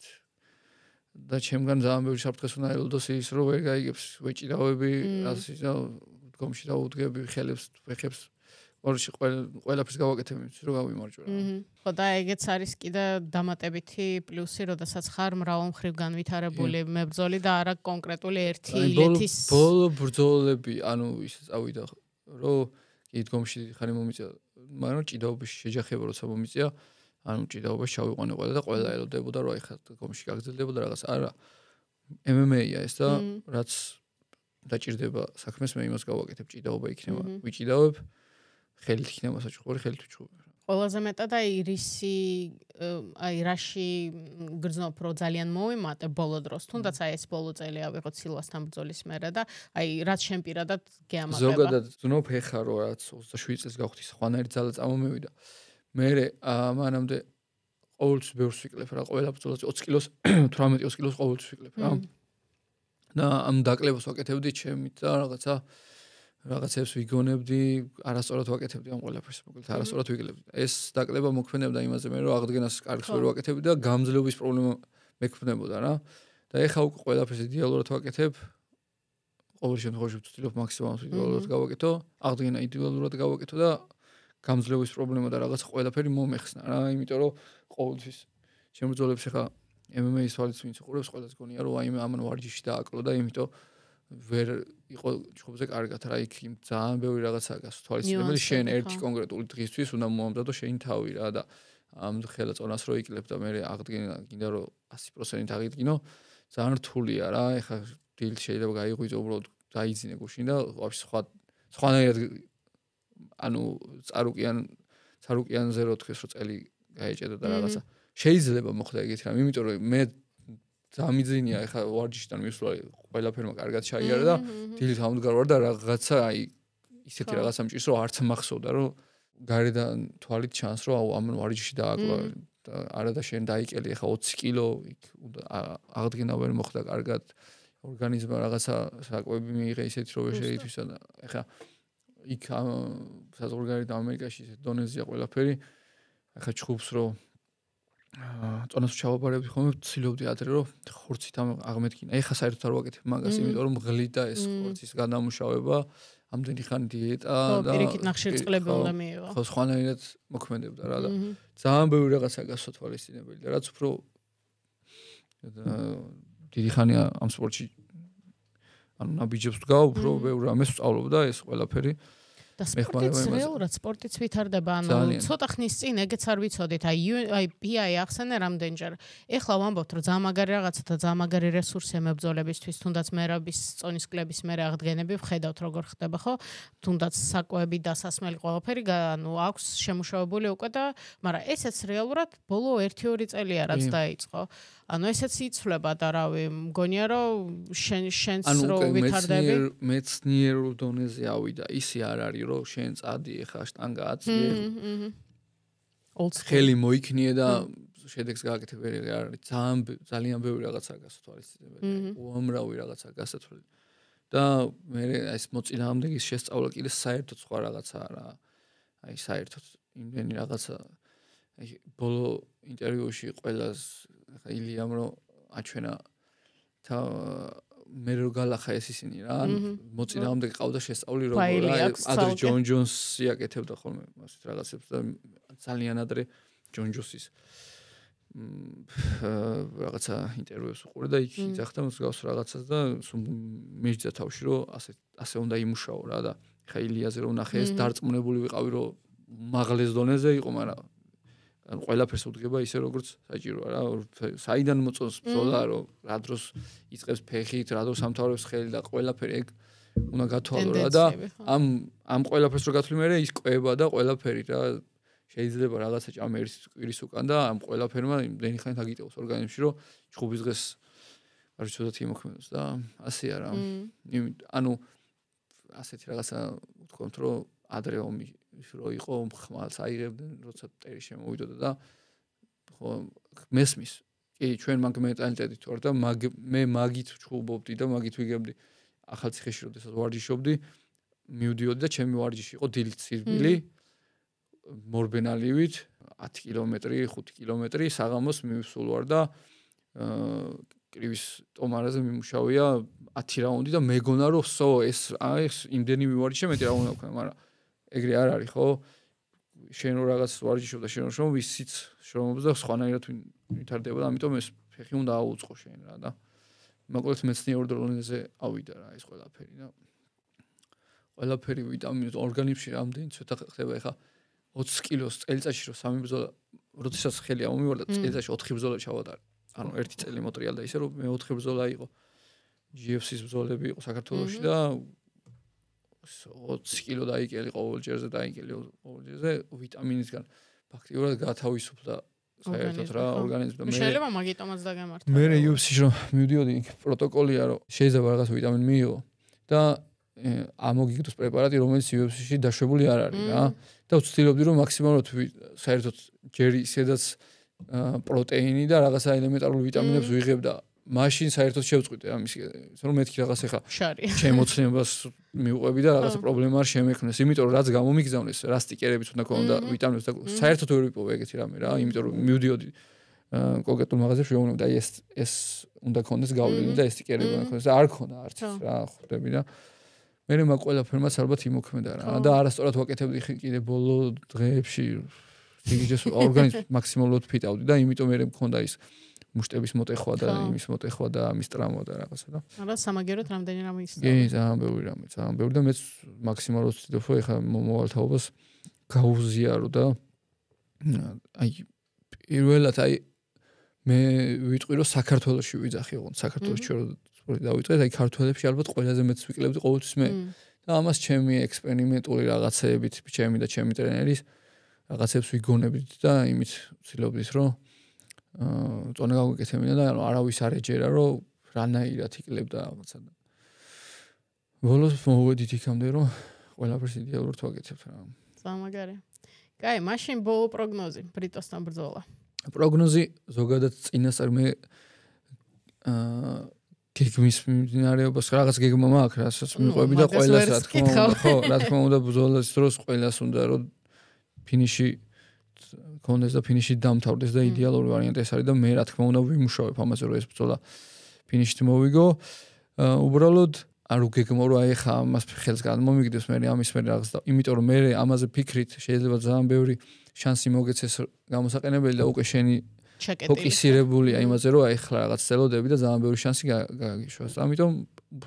და ჩემგან ძალიან ბევრი საფრთხეს უნდა ელოდოს ის რომ ვერ გაიგებს ვეჭიდავები ასე და დგომში დაუდგები ხელებს ფეხებს ორში ყველაფერს გავაკეთებ იმის რომ გავიმარჯვე რა. ხო და ეგეც არის კიდე დამატებითი პლუსი, როდესაც ხარ მრავალმხრივ განვითარებული მებრძოლი და არა კონკრეტული ერთი ილეთის ბოლო ბრძოლები, ანუ ის წავიდა რომ კი დგომში ხარი მომიწია, მაგრამ ჭიდაობაში შეჯახება როცა მომიწია, ანუ ჭიდაობაში ჩავიყვანე ყველა და ყველა ელოდებოდა რომ აი ხა დგომში გაგრძელდებოდა რაღაც არა MMA-ია ეს და რაც დაჭირდება საქმეს მე იმას გავაკეთებ ჭიდაობა იქნება ვიჭიდავებ ხელით იქნება საჭუხური ხელით ვიჩხუბებ ყველაზე მეტად აი რაში გრძნობ რომ ძალიან მოვიმატე ბოლო დროს თუნდაც აი ეს ბოლო წელი ავიღოთ სილვასთან ბრძოლის მერე და აი რაც შენ პირადად გეამაყება ზოგადად გრძნობ ეხა რომ რაც 27 წელს გავხდი სხვანაირი ძალა წამომევიდა მე მანამდე ყოველთვის ბევრს ვიკლებ რა, ყველა ბრძოლაზე 20 კილოს, 18-20 კილოს ყოველთვის ვიკლებ რა. და ამ დაკლებას ვაკეთებდი ჩემით და რაღაცებს ვიგონებდი, არასწორად ვაკეთებდი ამ ყველაფერს, მოკლედ არასწორად ვიკლებდი. ეს დაკლება მოქმედებდა იმაზე მე რომ აღდგენას კარგს ვერ ვაკეთებდი და გამძლეობის პრობლემა მექმნებოდა რა. და ეხა უკვე ყველაფერს იდეალურად ვაკეთებ. ყოველ შემთხვევაში ვცდილობ მაქსიმალურად იდეალურად გავაკეთო, აღდგენა იდეალურად გავაკეთო და გამძლეობის პრობლემა და რაღაც ყველაფერი მომეხსნა რა, იმიტომ რომ ყოველთვის ჩემ ბრძოლებს ეხა MMA-ის თვალით ვინც უყურებს, ყველას გონია რომ აი ამან ვარჯიში დააკლო და იმიტომ ვერ იყო ჩხუბზე კარგად რა, იქ ძალიან ბევრი რაღაცაა გასულ თვალისწინებელი, შენ ერთი კონკრეტული დღისთვის უნდა მოამზადო შენი თავი რა და ამ ხელაწონას რო იკლებ და მე აღდგენა გინდა რომ 100% აღიდგინო, ძალიან რთულია რა, ეხა დილით შეიძლება გაიღვიძო უბრალოდ დაიძინე გუშინ და ვაფშე სხვანაირად ანუ წარუკიანზე რო თქვეს რომ წელი გაეჭედა და რაღაცა შეიძლება მოხდა ეგეთი რამე, იმიტომ რომ მე დამიძინია ეხა ვარჯიშიდან მისვლა ყველაფერმა კარგად ჩაიარა და დილით ამდგარ ვარ და რაღაცა აი ისეთი რაღაცა მჭირს რომ არც მახსოვდა რომ გარედან თვალით ჩანს რომ აუ ამან ვარჯიში დააკლო და არა და შენ დაიკელი ეხა 20 კილო იქ აღდგენა ვერ მოხდა კარგად ორგანიზმმა რაღაცა საკვები მიიღე ისეთი რომ ვერ შეითვისა და ეხა იქ საზღვარგარეთ ამერიკაში ისეთ დონეზეა ყველაფერი ეხა ჩხუბს რომ წონას ჩავაბარებდი ხოლმე ვცდილობდი ადრე რომ ხორცით აღმეთქინა ეხა საერთოდ არ ვაკეთებ მაგას იმიტომ რომ მღლიდა ეს ხორცის გადამუშავება ამდენი ხანი დიეტა და პირიქით ნახშირწყლები უნდა მიევა ხო სხვანაირად მოქმედებდა რა და ძალიან ბევრი რაღაცა გასათვალისწინებელი და რაც უფრო დიდი ხანია ამ სპორტში ანუ ნაბიჯებს ვდგავ უფრო ბევრ რამეს ვსწავლობდა ეს ყველაფერი და სპორტიც რეალურად სპორტიც ვითარდება ანუ ცოტა ხნის წინ ეგეც არ ვიცოდით აი PI ახსენე რამდენჯერ ეხლა ვამბობთ რომ ძალიან მაგარი რაღაცა და ძალიან მაგარი რესურსია მებრძოლებისთვის თუნდაც მერაბის წონის კლების მერე აღდგენები ვხედავთ როგორ ხდება ხო თუნდაც საკვები დასასმელი ყველაფერი ანუ აქვს შემუშავებული უკვე და მაგრამ ესეც რეალურად ბოლო 1-2 წელია რაც დაიწყო ანუ ესეც იცვლება და რავი მგონია რომ შენს რო ვითარდები მეცნიერულ დონეზე ავიდა ისე არ არის რომ შენ წადი ხა შტანგა აციე ხელი მოიქნიე და შედეგს გააკეთებელი არის ძალიან ბევრი რაღაცაა გასათვალისწინებელი უამრავი რაღაცაა გასათვალისწინებელი და მე ეს მოწინააღმდეგის შესწავლა კიდე საერთოდ სხვა რაღაცაა რა აი საერთოდ იმდენი რაღაცა აი ბოლო ინტერვიუში ყველას ხა ილიამ რომ აჩვენა და მე რო გალახა ეს ისინი რა მოწინააღმდეგე ყავდა შესწავლი როგორ ადრე ჯონ ჯონსი აკეთებდა ხოლმე ასეთ რაღაცებს და ძალიან ადრე ჯონ ჯონსის რაღაცა ინტერვიუს უყურე და იქ იძახდა მსგავს რაღაცას და მეჯდა თავში რომ ასე უნდა იმუშაო რა და ხა ილიაზე რომ ნახე ეს დარწმუნებული ვიყავი რომ მაღლეს დონეზე იყო მაგრამ ან ყველაფერს უდგება ისე როგორც საჭიროა რა საიდან მოწონს ბრძოლა რომ რა დროს იწყებს ფეხით რა დროს ამთავრებს ხელი და ყველაფერი ეგ უნდა გათვალო რა და ამ ყველაფერს რო გათვლი მე ის კვება და ყველაფერი რა შეიძლება რაღაცა ჭამე ერთ კვირის უკან და ამ ყველაფერმა იმდენი ხანით აგიტევოს ორგანიზმში რომ ჩხუბის დღეს არ ვიცოდათ იმოქმედოს და ასეა რა ანუ ასეთი რაღაცა ვთქვათ რომ ადრე ომი რო იყო ხმალს აიღებდნენ როცა ტერი შემოვიდოდა და ხო მესმის კი ჩვენ მაგ მენტალიტეტით ვარ და მე მაგით ვჩხუბობდი და მაგით ვიგებდი ახალციხეში როდესაც ვარჯიშობდი მივდიოდი და ჩემი ვარჯიში იყო დილით სირბილი მორბენალივით 10 კილომეტრი 5 კილომეტრი საღამოს მივსულ ვარ და კრივის ტომარაზე მიმუშავია 10 რაუნდი და მეგონა რომ ეს იმდენი მივარჯიშე მეტი რა უნდა ვქნა მაგრამ ეგრე არ არის ხო შენ რო რაღაც ვარჯიშობ და შენ რომ ვისიც შრომობს და სხვანაირად ვითარდება და ამიტომ ეს ფეხი უნდა აუწყო შენ რა და მოკლედ მეცნიერ დონეზე ავიდა რა ეს ყველაფერი და ყველაფერი ვიტამინი ორგანიზმში რამდენი ცოტა ხდება ეხა 20 კილოს წელიწადში რომ სამი ბრძოლა როდესაც ხელი ამომივარ და წელიწადში 4 ბრძოლა ჩავატარე ანუ ერთი წელი მოტრიალდა ისე რომ მე 4 ბრძოლა იყო GFC-ის ბრძოლები იყო საქართველოში და 20 კილო დაიკელი ყოველ ჯერზე დაიკელი ყოველ ჯერზე ვიტამინისგან ფაქტიურად გათავისუფლდა საერთოდ რა ორგანიზმი და შეიძლება მაგიტომაც დაგემართა მე UFC-ში რომ მივდიოდი იქ პროტოკოლია რომ შეიძლება რაღაც ვიტამინი მიიღო და ამოგიგდოს პრეპარატი რომელიც UFC-ში დაშვებული არ არის რა და ვცდილობდი რომ მაქსიმალურად საერთოდ ჯერ ისედაც პროტეინი და რაღაცა ელემენტარული ვიტამინებს ვიღებ და მაშინ საერთოდ შევწყვიტე ამის რომ მეთქი რაღაც ახლა შემოცნებას მიუყვები და რაღაცა პრობლემა არ შემექმნეს იმიტომ რომ რაც გამომიგზავნეს რა სტიკერებიც უნდა ქონოდა ვიტამინებს და საერთოდ ვერ ვიპოვე ეგეთი რამე რა იმიტომ რომ მივდიოდი კონკრეტულ მაღაზიაში ვეუბნები და ეს უნდა ქონდეს გავლილი და ეს სტიკერები უნდა ქონდეს და არ ქონდა არც რა ხვდები და მე მაგ ყველაფერმაც ალბათ იმოქმედა რა და არასწორად ვაკეთებდი კიდე ბოლო დღეებში სიგიჟეს ორგანიზმს მაქსიმალურად ფიტავდი და იმიტომ მე მქონდა ის მუშტების მოტეხვა და იმის მოტეხვა და ამის ტრამვა და რაღაცა და არა სამაგეროთ რამდენი რამე ისწავლა კი ძალიან ბევრი და მეც მაქსიმალურად ვცდილობ რომ ეხლა მოვალთაობას გაუზიარო და აი პირველად აი მე ვიტყვი რომ საქართველოში ვიძახი ოღონდ საქართველოს ჩვენ სპორტი დავიწყეთ აი ქართველებში ალბათ ყველაზე მეც ვიკლებდი ყოველთვის მე და ამას ჩემი ექსპერიმენტული რაღაცეებით ჩემი და ჩემი ტრენერის რაღაცებს ვიგონებდით და იმით ვცდილობდით რომ წონა გავიკეთებინა და არავის არ ეჯერა რომ რანაირად იკლებ და რაღაცა და ბოლოს მოვედით იქამდე რომ ყველაფერს იდეალურად ვაკეთებთ რა სამაგარი კაი მაშინ ბოლო პროგნოზი ბრიტოსთან ბრძოლა პროგნოზი ზოგადად წინასწარ მე გეგმის მიმდინარეობას რაღაც გეგმა მაქვს რასაც მიყვები და ყველას რა თქმა უნდა ხო რა თქმა უნდა ბრძოლის დროს ყველას უნდა რომ ფინიში კონდეს და ფინიში დამთავრდეს და იდეალური ვარიანტი ეს არის და მე რა თქმა უნდა ვიმუშავებ ამაზე რომ ეს ბრძოლა ფინიშით მოვიგო უბრალოდ არ უგეგმო რომ აი ხა ამას ხელს გადმომიგდეს მე ამის მე რაღაც და იმიტომ რომ მე ამაზე ფიქრით შეიძლება ძალიან ბევრი შანსი მოგეცეს გამოსაყენებელი და უკვე შენი ფოკუსირებულია იმაზე რომ აი ხლა რაღაც ცელოდები და ძალიან ბევრი შანსი გაგიშვას ამიტომ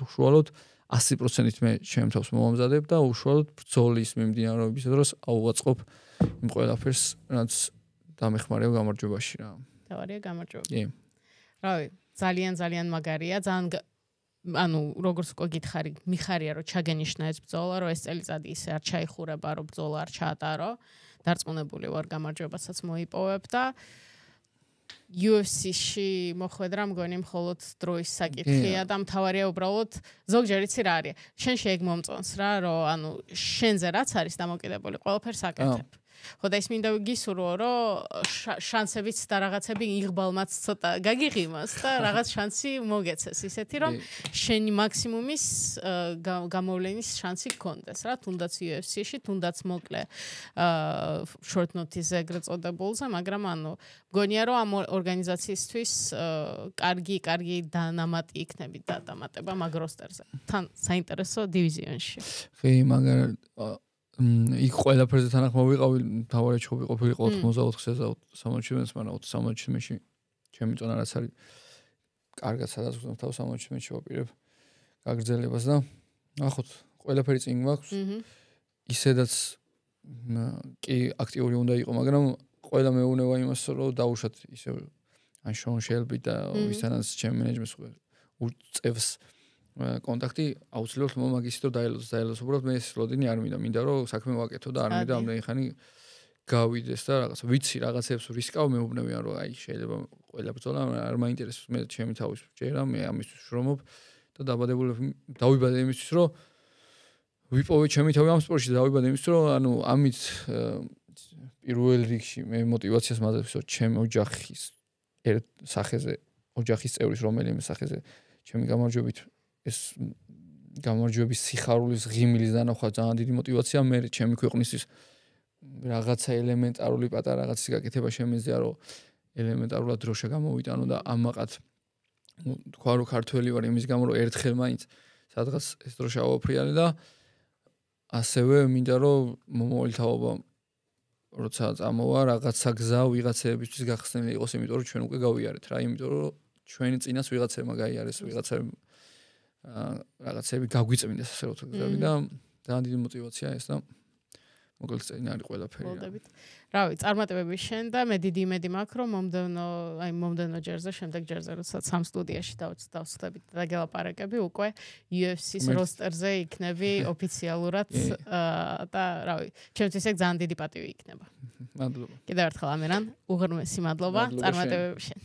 უშუალოდ 100%-ით მე ჩემთავს მომამზადებ და უშუალოდ ბრძოლის მიმდინარეობის დროს აუვაწყობ იმ ყველაფერს რაც დამეხმარება გამარჯვებაში რა. დავარია გამარჯვება. კი. რავი, ძალიან მაგარია, ძალიან ანუ როგორც უკვე გითხარი, მიხარია რომ ჩაგენიშნა ეს ბრძოლა, რომ ეს წელიწადი ისე არ ჩაიხურება, რომ ბრძოლა არ ჩაატარო. დარწმუნებული ვარ გამარჯვებასაც მოიპოვებ და UFC-ში მოხვედრა მგონი მხოლოდ დროის საკითხია და მთავარია უბრალოდ ზოგჯერ იცი რა არის. შენ შეეგ მომწონს რა, რომ ანუ შენზე რაც არის დამოკიდებული, ყველაფერს აკეთებ. ხო და ის მინდა გისურვო, რომ შანსებიც და რაღაცები იღბალმაც ცოტა გაგიღიმას და რაღაც შანსი მოგეცეს ისეთი, რომ შენი მაქსიმუმის გამოვლენის შანსი გქონდეს რა, თუნდაც UFC-ში, თუნდაც მოკლე short notice-ზე ეგრეთ წოდებულზე, მაგრამ ანუ მგონია რომ ამ ორგანიზაციისთვის კარგი დანამატი იქნები და დამატება მაგ როსტერზე. თან საინტერესო დივიზიონში. ხე მაგარ იქ ყველაფერზე თანახმოვიყავი, თავარი ჩხუბი ყოფილიყო 84-ზე 67-ს, მაგრამ 67-ში ჩემი წონა რაც არის კარგად სადაც ვქნათ თავ 67-ში ვაპირებ გაგრძელებას და ნახოთ, ყველაფერი წინ გვაქვს. ისედაც კი აქტიური უნდა იყო, მაგრამ ყველა მეუნება იმას, რომ დაუშვათ ისე ან შონ შელბი და ვისთანაც ჩემი მენეჯმენტს უწევს კონტაქტი აუცილებლად მომაგისით რომ დაელოს უბრალოდ მე ეს ლოდინი არ მინდა რომ საქმე ვაკეთო და არ მინდა ამდენი ხანი გავიდეს და რაღაც ვიცი რაღაცებს რისკავ მეუბნებიან რომ აი შეიძლება ყველა ბრძოლა არ მაინტერესებს მე ჩემი თავის ჯერა მე ამისთვის შრომობ და დავიბადე იმისთვის რომ ვიპოვე ჩემი თავი ამ სპორტში დავიბადე იმისთვის რომ ანუ ამით პირველ რიგში მე мотиваციას მაძლევს რომ ჩემი ოჯახის სახეზე ოჯახის წევრის რომელიმე სახეზე ჩემი გამარჯვებით ეს გამარჯვების სიხარულის ღიმილის დანახვა ძალიან დიდი мотиваცია მე ჩემი ქვეყნისთვის რაღაცა ელემენტარული პატარა რაღაცის გაკეთება შემეძლია რომ ელემენტარულად დროშა გამოვიტანო და ამაყად თქვა რომ ქართველი ვარ იმის გამო რომ ერთხელ მაინც სადღაც ეს დროშა ავაფრიალე და ასევე მინდა რომ მომოვალთაობა როცა წამოვა რაღაცა გზა ვიღაცეებისთვის გახსნილი იყოს იმიტომ რომ ჩვენ უკვე გავიარეთ რა იმიტომ რომ ჩვენი წინას ვიღაცებმა გაიარეს რაღაცები გაგვიწმინდეს ასე რომ გზები და ძალიან დიდი мотиваცია ეს და მოკლედ წინ არის ყველაფერი რა. რავი, წარმატებები შენ და მე დიდი იმედი მაქვს რომ მომდენო ჯერზე შემდეგ ჯერზე როცა სამ სტუდიაში დავსხდებით და გელაპარაკები უკვე UFC-ს როსტერზე იქნები ოფიციალურად და რავი, ჩემთვის ეგ ძალიან დიდი პატივი იქნება. მადლობა. კიდევ ერთხელ ამერან, უღრმესი მადლობა, წარმატებები შენ.